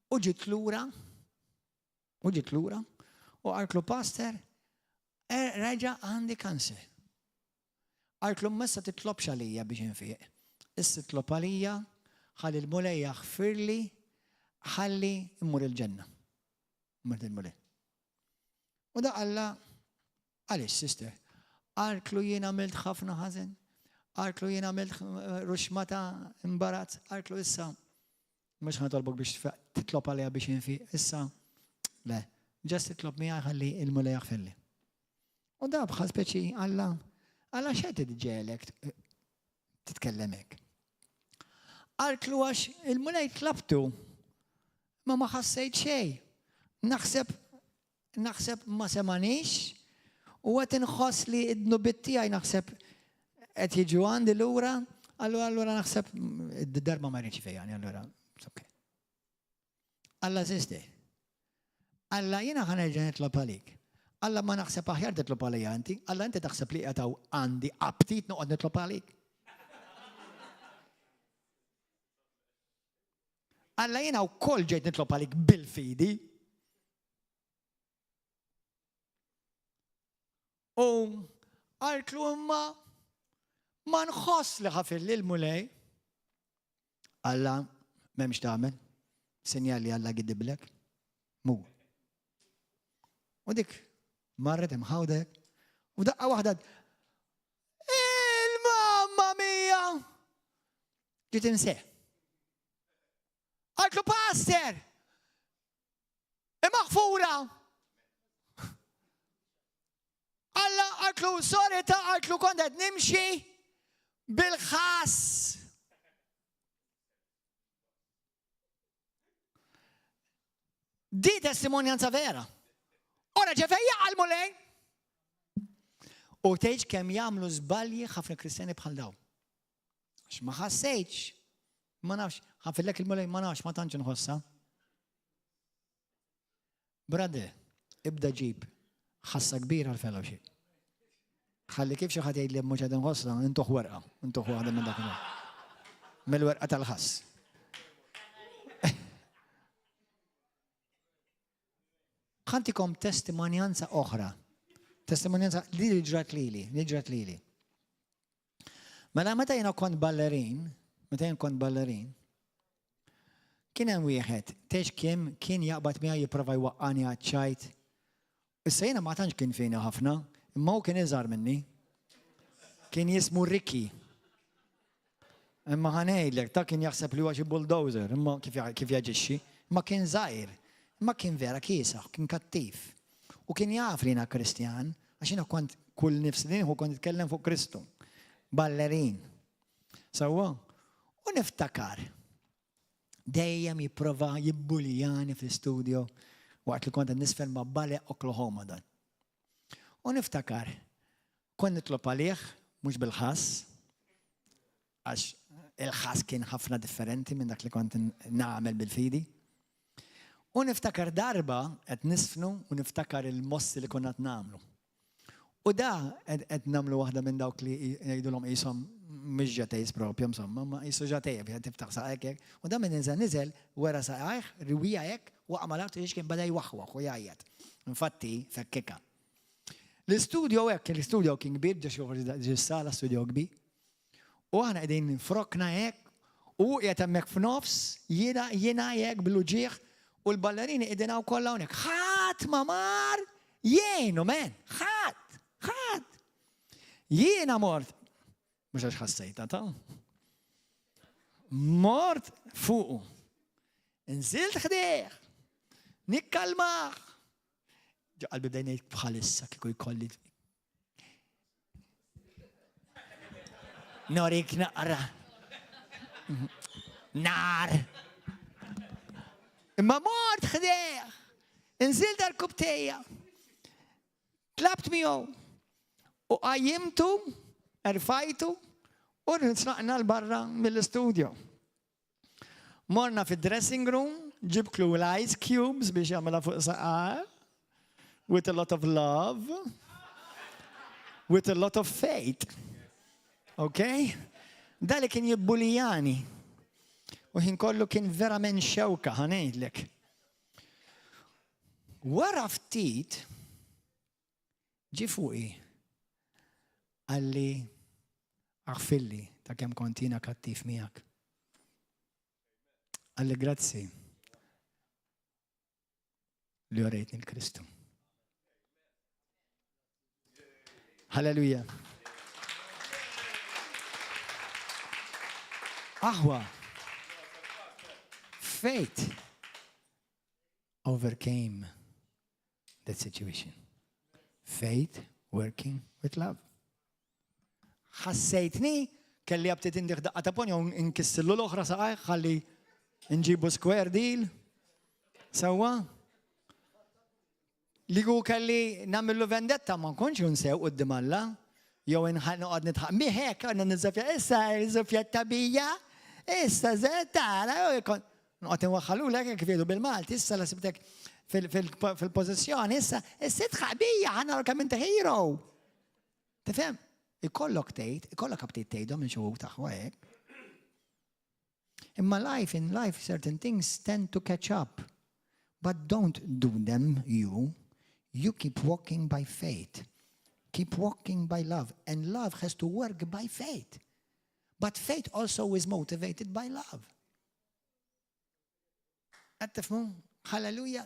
u ġiet lura, u għalklu pastor, reġa' għandi kanser. Għalklu messa titlobx għalija biex infiq. Issa titlob għalija, ħalli l-mulej jaħfirli, ħalli immur il-ġenna. Immur il-mulej. U da Alla, għalix, sister, għalklu jien għamilt ħafna ħażen, Għartlu jien għamilt ruxmata imbarazz, għartlu issa. Mux ħanatolbok biex titlob għalija biex jinfi, issa, le, ġast titlob mija ħalli il-mulej jaħfilli. U da bħal speċi Alla xej tidġelek titkellemek. Għartlu għax il-mulej tlabtu, ma ħassejt xej. Naħseb ma semanix, u għet nħoss li id-nubitti għaj naħseb għet jiġu għandi l-ura, allura naħseb id-darba ma rriċi fejjani, allura, ok. Alla zizdi. Alla jena ħanerġa nitlob għalik. Alla ma naħseb aħjar titlob għalija għanti, alla inti taħseb li għataw għandi aptit noqgħod nitlob għalik. Alla jena u koll ġejt nitlob għalik bil-fidi. U għartlu ma nħoss li ħafilli l-mulej. Alla memx taħmel, sinjali Alla għiddiblek. Mu. U dik marret imħawdek, u daqqa waħda il-mamma mija! Ġiet imseħ. Għartlu paster! Imaħfura! Alla għartlu sorita, għartlu kondet nimxi bil-ħas. Di testimonjanza vera. Ora ġefejja għal-mulej. U teħġ kem jamlu zbalji ħafna kristjani bħal daw. Għax ma ħassejċ. Ma nafx, ħafillek il-mulej ma nafx, ma tanċu nħossa. Brade, ibda ġib, ħassa kbira għal-fellowship. ħalli kif xaħat jgħid li mmuċa nħossa, intuħ werqa, intuħ waħda minn dak mill-werqa tal-ħass. ħantikom testimonjanza oħra. Testimonjanza li ġrat lili. Mela meta jena kont ballerin, kien hemm wieħed, tex kien jaqbad miegħi jipprova jwaqqani għaċ-ċajt. Issa jiena ma tantx kien fejna ħafna, imma hu kien iżgħar minni. Kien jismu Ricky. Imma ħanejdlek, ta' kien jaħseb li huwa xi bulldozer, imma kif jaġixxi, imma kien żgħir. Ma kien vera kiesaħ, kien kattif. U kien jaf li jena kristjan, għax jena kont kull nifsidin u kont nitkellem fuq Kristu. Ballerin. Sawa? U niftakar. Dejjem jipprova jibbulijani fl-studio waqt li kont nisfer ma' Bale, Oklahoma dan. U niftakar. Kont nitlob għalih, mhux bil-ħass, għax il-ħass kien ħafna differenti minn dak li kont nagħmel bil-fidi. U niftakar darba qed nisfnu u niftakar il-mossi li konna namlu. U da qed namlu waħda minn dawk li jgħidulhom qishom mhix ġatejs propju insomma, ma qisu ġatej biex tiftaħ saqajk hekk. U da minn niżel wara saqajh, riwija hekk u għamalak tgħix kien bada jwaħwaħ u jgħajjed. Infatti fekkika. L-istudio hekk, l-istudio kien kbir ġex sala studio kbir. U aħna qegħdin frokna hekk u qiegħed hemmhekk f'nofs jiena hekk bil-uġieħ. U l-ballerini id-dinaw kolla unik. ħat mamar, jienu men, ħat. Jiena mort, mux għax ħassajta ta' mort fuqu. Nżilt ħdeħ, nikkalmaħ. Qalbi bdejnejt bħalissa kiku jkolli. Norik naqra. Nar. Imma mort ħdeħ, nżil dal-kubtejja, tlabt miegħu u qajjimtu, erfajtu u nitlaqna l-barra mill-istudio. Morna fid-dressing room, ġibklu l-ice cubes biex jagħmilha fuq saqar, with a lot of love, with a lot of faith. Okay? Dali kien jibbulijani. U ħin kollu kien verament xewka, ħanejdlek. Wara ftit, ġi fuqi, għalli aħfilli ta' kemm kontina kattif miegħek. Għalli grazzi li orejtni l-Kristu. Halleluja. Ahwa. Faith overcame that situation. Faith working with love. ħassejtni kelli għabtit indiħ daqqa ta' ponja nkissillu l-oħra saqaj ħalli nġibu square deal. Sawa? Li gu kelli namillu vendetta ma nkunx unsew qudiem Alla. Jew noqgħod nitħaq. Mi hekk għandna niżofja issa żofja tabija. Issa tara. Noqgħod inwaħħalulek kif jgħidu bil-Malti, issa la sibtek fil-pożizzjoni, issa tħaqbija ħana kemm inti hero. Tifhem? Ikollok tgħid, ikollok abtit tgħidhom minn xi taħwa hekk. Imma in life certain things tend to catch up. But don't do them you. You keep walking by faith. Keep walking by love. And love has to work by faith. But faith also is motivated by love. Għattifmu? Halleluja.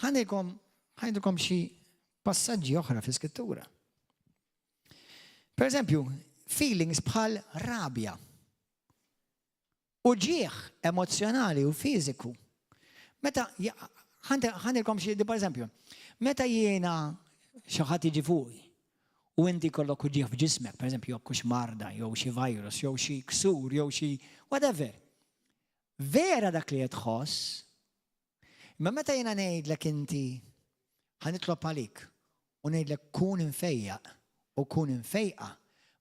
ħandikom xi passaġġi oħra fi skrittura. Per eżempju, feelings bħal rabja. U ġieħ emozjonali u fiziku. Meta, ħandikom xi, per eżempju, meta jiena xi ħadd jiġi fuqi u inti kollok uġieħ f'ġismek, per eżempju, jew marda, jew xi virus, jew xi ksur, jew xi whatever. Vera dak li qed tħoss, imma meta jiena ngħidlek inti ħanitlob għalik u ngħidlek kun infejjaq u kun infejqa,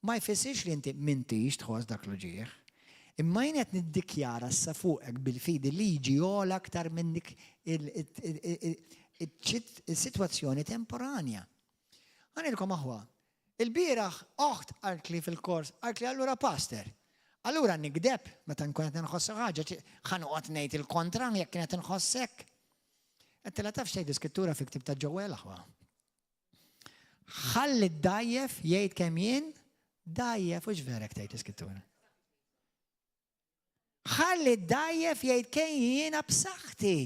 ma jfissirx li inti m'intix tħoss dak l-ġieħ. Imma jien qed niddikjara issa fuqek bil-fidi li jiġi jogħla aktar minn dik il-sitwazzjoni temporanja. Għanilkom aħwa, il-bieraħ oħt għaltli fil-kors, għaltli allura pastor. Allura nikdeb, meta nkun qed inħoss ħaġa, ħanoqgħod ngħid il-kontra jekk kien qed inħossek. Qed la tafx tgħid iskrittura fi ktieb ta' Ġewwel aħwa. Ħalli d-dajjef jgħid kemm jien, dajjef u x'verek tgħid iskrittura. Ħalli d-dajjef jgħid kemm jiena b'saħħti.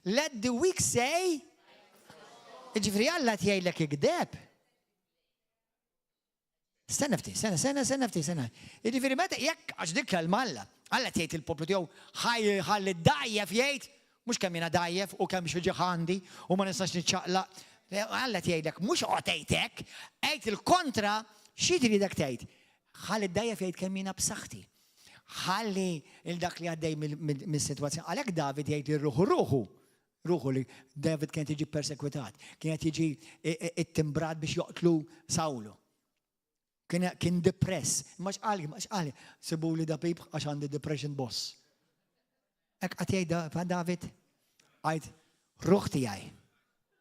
Let the weak say, ġifri Alla tgħidlek ikdeb. Stenna ftit. Ġifri meta jekk għax dik l-Alla, Alla tgħid il-poplu tiegħu ħalli d-dajjef jgħid mhux kemm jiena dajjef u kemm xi ġieħ għandi u ma nistax niċċaqlaq. Alla tgħidlek mhux qotejtek, għid il-kontra xi tridek tgħid. Ħalli d-dajjef jgħid kemm jiena b'saħħti. Ħalli il-dak li għaddej mis-sitwazzjoni. Għalhekk David jgħid li ruħu li David kien tiġi persekwitat, kien tiġi it-timbrat biex joqtlu Sawlu. Kien depress. Max qali, sibu li dabib għax għandi depression boss. Ek għat jgħid David, għajt ruħ tiegħi.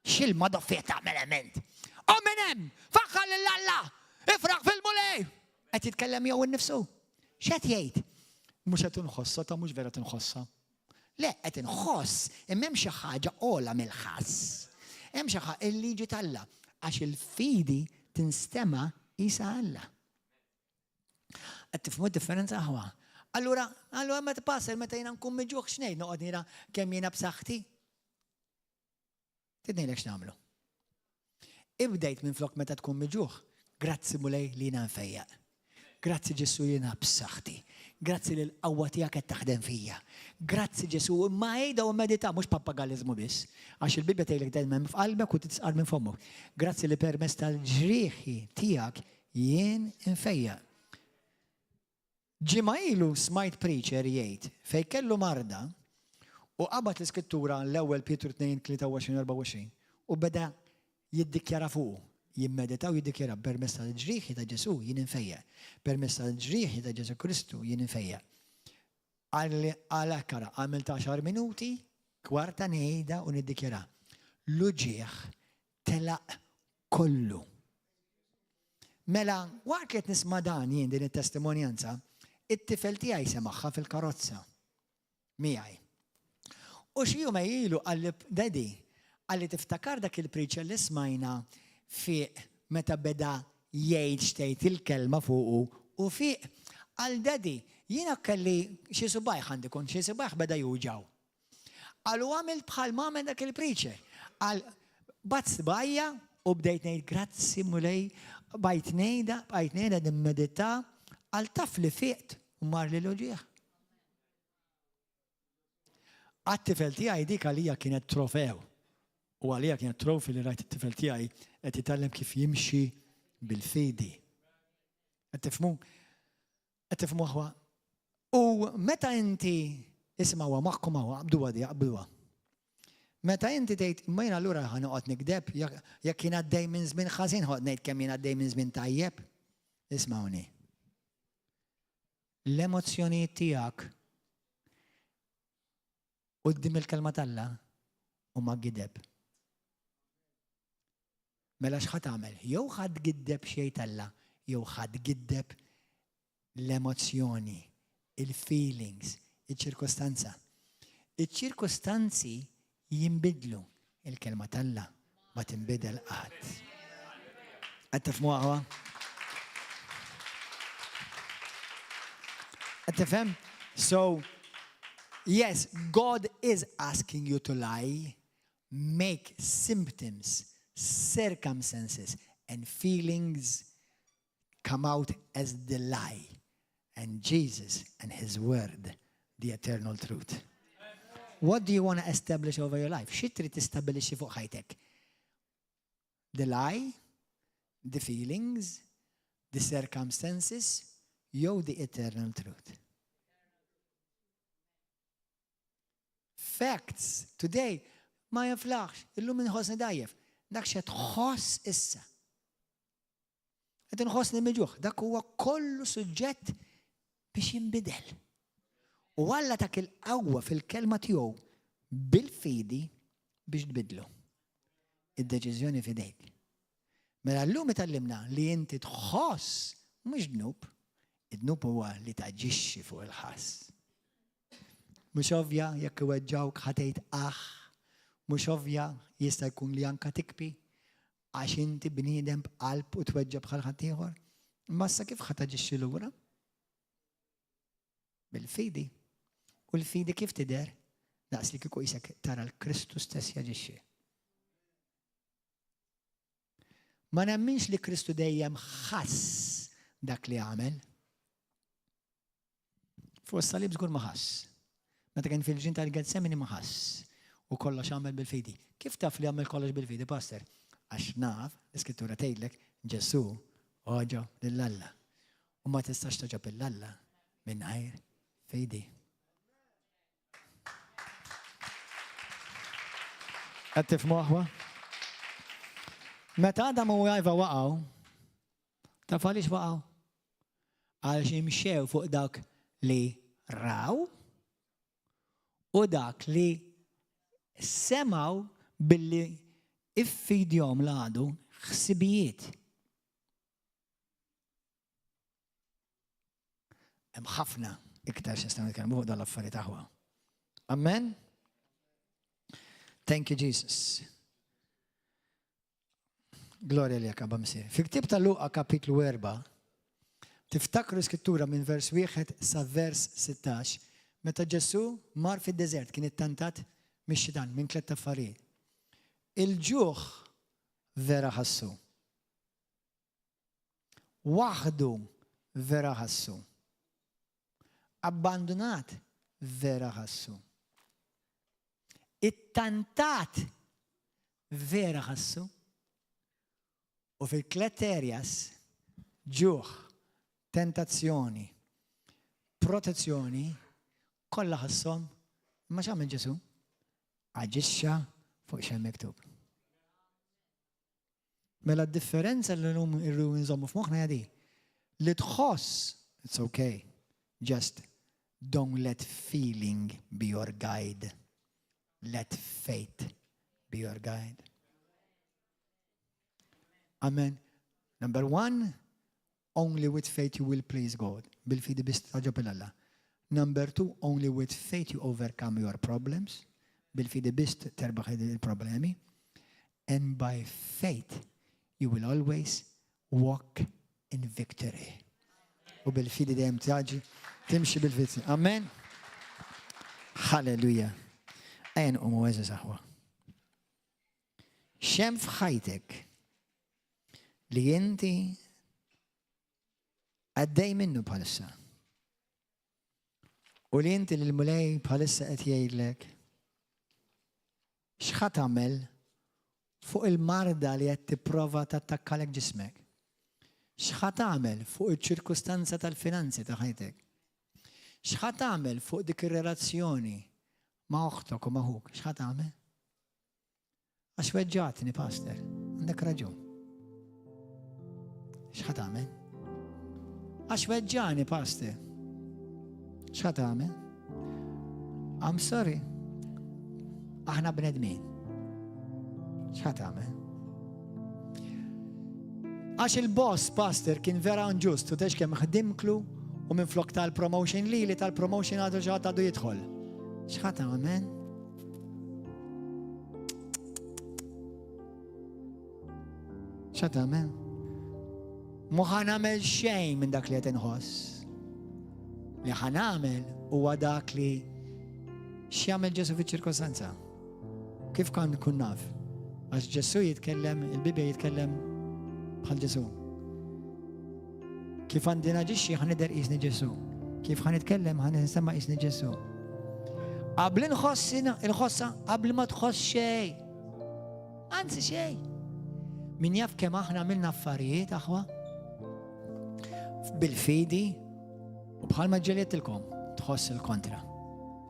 Xil-ma doffiet tagħmel element. U minn hemm, faħħal l-Alla, ifraħ fil-mulej. Qed jitkellem jew innifsu. X'qed jgħid? Mhux qed inħossa ta' mhux vera tinħossa. Le, qed inħoss, imma hemm xi ħaġa ogħla mill-ħass. Hemm xi ħaġa il-liġi tal-Alla għax il-fidi tinstema' isa Alla. Qed tifhmu d-differenza aħwa. Allura meta passer meta jiena nkun miġuħ x'ngħid noqgħod nira kemm jiena b'saħħti. Tidnejlek x'nagħmlu. Ibdejt minn flok meta tkun miġuħ. Grazzi mulej li jiena nfejjaq. Grazzi Ġesu jiena b'saħħti. Grazzi li l-qawwa tiegħek qed taħdem fija. Grazzi Ġesu, ma ejda u medita mhux pappagalizmu biss. Għax il-Bibja tgħidlek dejjem f'qalbek u titqal minn fomok. Grazzi li permezz tal-ġrieħi tiegħek jien infejjaq. Ġimgħa ilu smajt preacher jgħid fejn kellu marda u qabad l-iskrittura l-ewwel Pietru 2:23-24 u beda jiddikjara fuq. Jimmeditaw jiddikjara permezz tal-ġrieħi ta' Ġesu jien infejjaq. Permezz tal-ġrieħi ta' Ġesu Kristu jien infejjaq. Għalhekk ara għamilt 10 minuti, kwarta ngħidha u niddikjara. L-uġieħ telaq kollu. Mela, waqt qed nisma' dan jien din it-testimonjanza, it-tifel tiegħi semaħħa fil-karozza miegħi. U xi jum ilu qalli Daddy, qalli tiftakar dak il-preacher li smajna fiq meta beda jgħid xtejt il-kelma fuqu u fiq għal Daddy jiena kelli xi subaħ għandi kun xi subaħ beda juġaw. Għallu għamilt bħal ma għamel dak il-preacher. Għal bat sbajja u bdejt ngħid grazzi mulej bajt ngħidha nimmedita għal taf li fiqt mar li l-uġieħ. Għat-tifel tiegħi dik għalija kienet trofew. U għalija kienet trofi li rajt it-tifel tiegħi qed jitgħallem kif jimxi bil-fidi. Qed tifhmu aħwa. U meta inti isma'wa magħkom hawn qabduha di qabduha. Meta inti tgħid ma jien allura ħanoqgħod nikdeb jekk kien għaddej minn żmien ħażin ħoqgħod ngħid kemm jien għaddej minn żmien tajjeb. Ismawni. L-emozzjonijiet tiegħek quddiem il-kelma talla huma gideb. Mela x'ħad tagħmel? Jew ħadd giddeb xejn talla, jew ħadd giddeb l-emozzjoni, il-feelings, iċ-ċirkostanza. Iċ-ċirkostanzi jinbidlu, il-kelma talla ma tinbidel qatt. Qed tifhmu aħwa? Qed tifhem? So, yes, God is asking you to lie, make symptoms, circumstances, and feelings come out as the lie. And Jesus and His Word, the eternal truth. What do you want to establish over your life? Xi trid tistabbilixxi fuq ħajtek? The lie, the feelings, the circumstances, jew the eternal truth. Facts. Today, ma jaflaħx. Illum inħossni dajjef. Dak xe tħoss issa. Qed inħossni miġuħ. Dak huwa kollu suġġett biex jinbidel. U Alla dak il-qawwa fil-kelma tiegħu bil-fidi biex tbidlu. Id-deċiżjoni fidejk. Mela llum itallimna li inti tħoss mhux dnub, id-dnub huwa li taġixxi fuq il-ħass. Mhux ovvja jekk iweġġawk ħatejt mhux ovvja jista' jkun li anke tikbi għax inti bniedem b'qalb u tweġġa bħal ħadd ieħor. Imma issa kif ħadd taġixxi lura? Bil-fidi. U l-fidi kif tidher? Daqs li kieku isek tara l-Kristu stess jaġixxi. Ma nemminx li Kristu dejjem ħass dak li għamel. Fuq is-salib żgur ma ħass. Meta kien fil-ġin tal-Getsemani ma ħass. U kollox għamel bil-fidi. Kif taf li għamel kollox bil-fidi, Pastor? Għax naf, l-Iskrittura tgħidlek, Ġesu oġob lill-Alla. U ma tistax toġob lill-Alla mingħajr fidi. Qed tifhmu aħwa? Meta Adam u Eva waqgħu, taf għaliex waqgħu? Għaliex imxew fuq dak li raw u dak li semaw billi iffidjhom l-għadu ħsibijiet. Hemm ħafna iktar x'nistgħu nitkellmu fuq dal-affarijiet aħwa. Amen? Thank you, Jesus. Gloria li Abba Msir. Fi ktieb ta' Luqa kapitlu 4, tiftakru l-Iskrittura minn vers 1 sa vers 16, meta Ġesu mar fid-deżert kien ittentat mix-xitan minn 3 affarijiet. Il-ġuħ vera ħassu. Waħdu vera ħassu. Abbandonat vera ħassu. It-tentat vera ħassu. U fil-3 areas ġuħ, tentazzjoni, protezzjoni, kollha ħassom, ma x'għamel Ġesu? Aġixxa fuq xejn miktub. Mela d-differenza li llum irru nżommu f'moħħna hija di. Li tħoss, it's okay. Just don't let feeling be your guide. Let faith be your guide. Amen. Number 1, only with faith you will please God. Bil-fidi bist taġob il-Alla. Number 2, only with faith you overcome your problems. Bil-fidi bist terbaħ il-problemi. And by faith you will always walk in victory. U bil-fidi dejjem taġi timxi bil-fidi. Amen. Halleluja. Ejn u muweżi saħwa. Xem f'ħajtek li inti għaddej minnu bħalissa. li inti l-mulej bħalissa qed jgħidlek x'ħa tagħmel fuq il-marda li qed tipprova tattakkalek ġismek. X'ħa tagħmel fuq iċ-ċirkustanza tal-finanzi ta' ħajtek. X'ħa tagħmel fuq dik ir-relazzjoni ma' oħtok u ma' ħuk. X'ħa tagħmel? Għax weġġatni, Pastor, għandek raġun. X'ħa tagħmel? Għax weġġani, Pastor. X'ħa tagħmel? I'm sorry. Aħna bnedmin. X'ħa tagħmel? Għax il-boss, Pastor, kien vera unġust u tex kemm ħdimklu u minn flok tal-promotion li tal-promotion għadu ġaħat għadu jidħol. X'ħa tagħmel? X'ħa tagħmel? Mu ħanamel xejn minn dak li qed inħoss. Li ħanamel huwa dak li x'jagħmel Ġesu fiċ-ċirkostanza. Kif kan nkun naf? Għax Ġesu jitkellem, il-Bibja jitkellem bħal Ġesu. Kif għandi naġixxi ħanider qisni Ġesu. Kif ħanitkellem ħanisemma qisni Ġesu. Qabel inħossina, il-ħossa qabel ma tħoss xejn. Anzi xejn. Min jaf kemm aħna għamilna affarijiet aħwa bil-fidi u bħalma ġelietilkom tħoss il-kontra.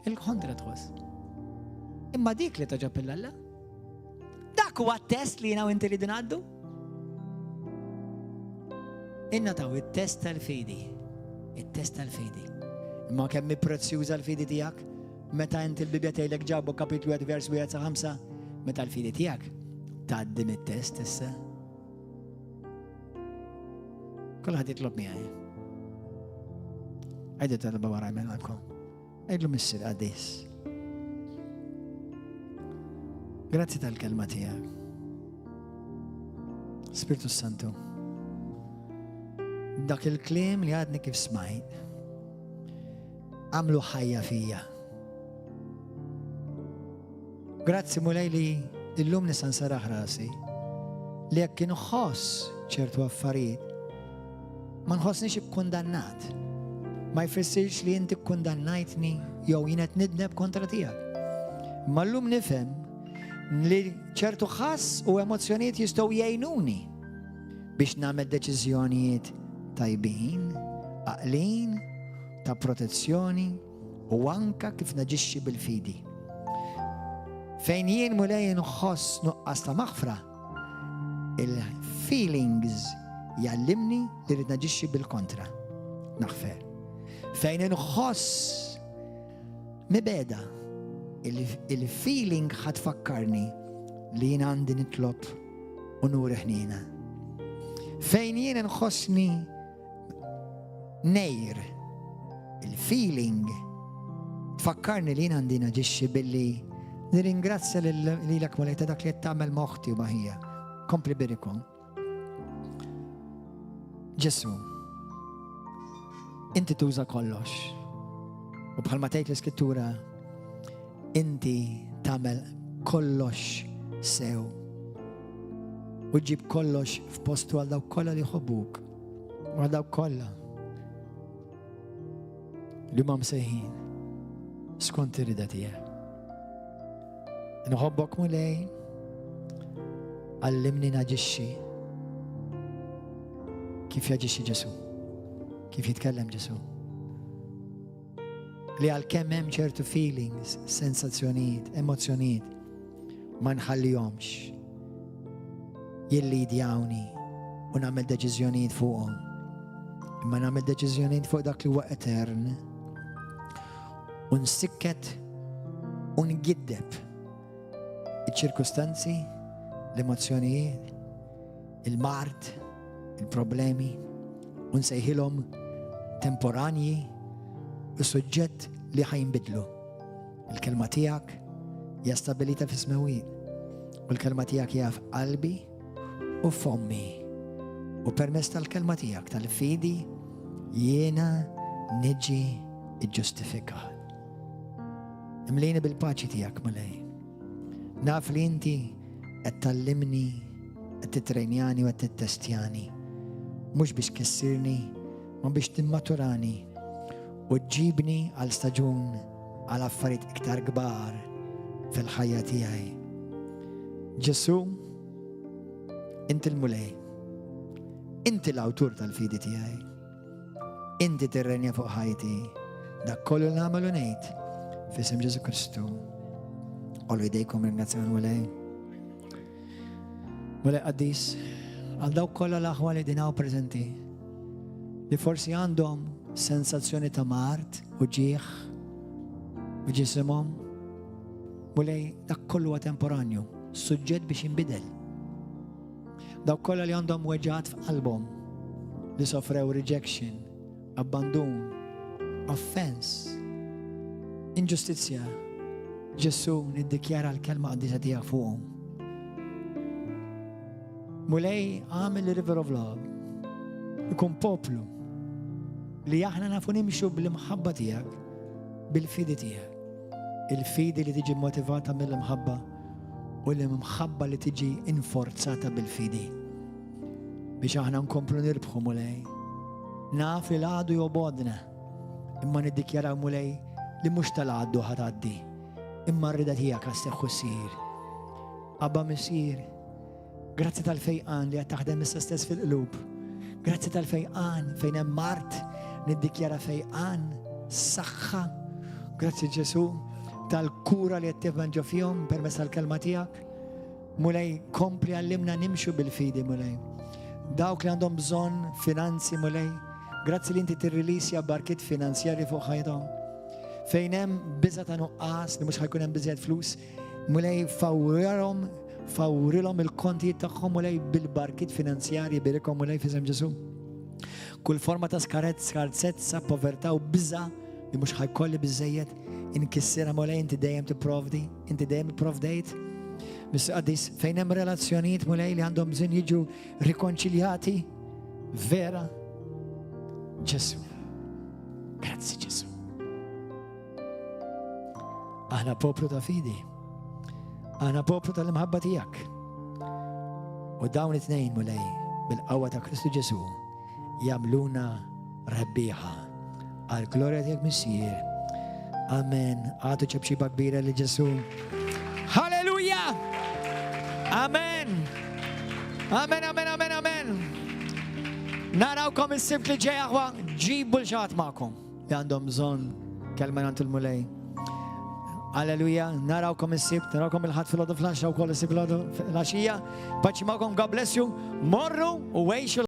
Il-kontra tħoss. Imma dik li taġab il-Alla. Dak huwa test li jiena u inti li ngħaddu. Inna taw it-test tal-fidi. it-test tal-fidi. Imma kemm prezzjuża l-fidi tiegħek, meta inti l-Bibja tgħidlek ġabu kapitlu 1 vers 1 sa 5, meta l-fidi tiegħek tgħaddi mit-test issa. Kulħadd jitlob miegħi. Għajdet talba wara jmenalkom. Għajdlu missier għaddis. Grazzi tal-kelma tiegħek. Spiritu Santu. Dak il-klim li għadni kif smajt għamlu ħajja fija. Grazzi mulej li illum nisan saraħ rasi li jekk kienu ħoss ċertu affarijiet ma nħossniex ikkundannat. Ma jfissirx li inti kkundannajtni jew jien qed nidneb kontra tiegħek. Ma llum nifhem li ċertu ħass u emozzjonijiet jistgħu jgħinuni biex nagħmel deċiżjonijiet tajbin, għaqlin, ta' protezzjoni u anka kif naġixxi bil-fidi. Fejn jien mulej nħoss nuqqas ta' maħfra, il-feelings jallimni li rid naġixxi bil-kontra. Naħfer. Fejn nħoss mibeda, il-feeling ħatfakkarni li jien għandi nitlob u nuri ħnina. Fejn jien nħossni nejr, il-feeling tfakkarni li jien għandi naġixxi billi nirringrazzja lilek mulejta dak li qed tagħmel moħħti u maħija. Kompli birikom. Ġesu, inti tuża kollox. U bħalma tgħid l-Iskrittura, inti tagħmel kollox sew. U ġib kollox f'postu għal dawk kollha li jħobbuk. U għal dawk kollha li huma msejħin skont ir-rida tiegħek. Nħobbok mulej, għallimni naġixxi kif jaġixxi Ġesu, kif jitkellem Ġesu. Li għalkemm hemm ċertu feelings, sensazzjonijiet, emozzjonijiet, ma nħallihomx jillidjawni u nagħmel deċiżjonijiet fuqhom. Imma nagħmel deċiżjonijiet fuq dak li huwa etern u nsikket u ngiddeb iċ-ċirkustanzi, l-emozzjonijiet, il-mart, il-problemi, u nsejħilhom temporanji u suġġett li ħajnbidlu. Il-kelma tiegħek hija stabilita fis-smawiet u l-kelma tiegħek hija f'qalbi u f'ommi. U permezz tal-kelma tiegħek tal-fidi jiena niġi iġġustifikat. Imlini bil-paċi tiegħek mulej. Naf li inti qed tallimni, qed titrejnjani u qed tittestjani. Mhux biex kissirni, ma biex timmaturani u tġibni għal staġun għal affarijiet iktar kbar fil-ħajja tiegħi. Ġesu, inti l-mulej, inti l-awtur tal-fidi tiegħi, inti tirrenja fuq ħajti, dak kollu l-għamalu ngħid f'isem Ġesu Kristu. Ollu jdejkom ringrazzjoni mulej. Mulej qaddis, għal dawk kollha l-aħwa li dinaw preżenti li forsi għandhom sensazzjoni ta' mart u ġieħ f'ġisimhom, mulej dak kollu huwa temporanju, suġġett biex jinbidel. Dawk kollha li għandhom weġġat f'qalbhom li sofrew rejection, abbandun, offense, inġustizzja, Ġesu niddikjara l-kelma qaddisa tiegħek fuqhom. Mulej għamel river of love, ikun poplu li aħna nafu nimxu bil-imħabba tiegħek, bil-fidi tiegħek. Il-fidi li tiġi motivata mill-imħabba u l-imħabba li tiġi inforzata bil-fidi. Biex aħna nkomplu nirbħu mulej. Naf li l-għadu jobodna, imma niddikjaraw mulej li mhux tal-għaddu ħatgħaddi, imma r-rida tiegħek għas-seħħu ssir. Abba Missier, grazzi tal-fejqan li qed taħdem issa stess fil-qlub. Grazzi tal-fejqan fejn hemm mart, niddikjara fejqan, saħħa. Grazzi Ġesu tal-kura li qed tivvanġa fihom permezz tal-kelma tiegħek. Mulej kompli għallimna nimxu bil-fidi mulej. Dawk li għandhom bżonn finanzi mulej, grazzi li inti tirrilisja barkiet finanzjari fuq ħajthom. Fejn hemm biża ta' nuqqas li mhux ħajkun hemm biżejjed flus, mulej fawrilhom il-kontijiet tagħhom mulej bil-barkiet finanzjarji birikom mulej f'isem Ġesu. Kull forma ta' skarzezza, povertà u biża li mhux ħajkolli biżejjed inkissirha mulej inti dejjem tipprovdi, inti dejjem ipprovdejt. Missu qaddis fejn hemm relazzjonijiet mulej li għandhom bżonn jiġu rikonċiljati vera Ġesu. Grazzi Ġesu. Aħna poplu ta' fidi. Aħna poplu tal-imħabba tiegħek. U dawn it-tnejn mulej bil-qawwa ta' Kristu Ġesu jagħmluna rebbieħa għall glorja tiegħek Missier. Amen. Għatu ċebxiba kbira li Ġesu. Halleluja! Amen. Amen, amen, amen, amen. Narawkom is-sibt li ġej aħwa ġibu l-ġat magħkom li għandhom bżonn kelma nagħtu l-mulej. Alleluja, narawkom is-sibt, narawkom il-ħadd fil-għodu fl-għaxxa u koll is-sibt fil-għodu fl-għaxija. Paċi magħkom, God bless you. Morru u għejxu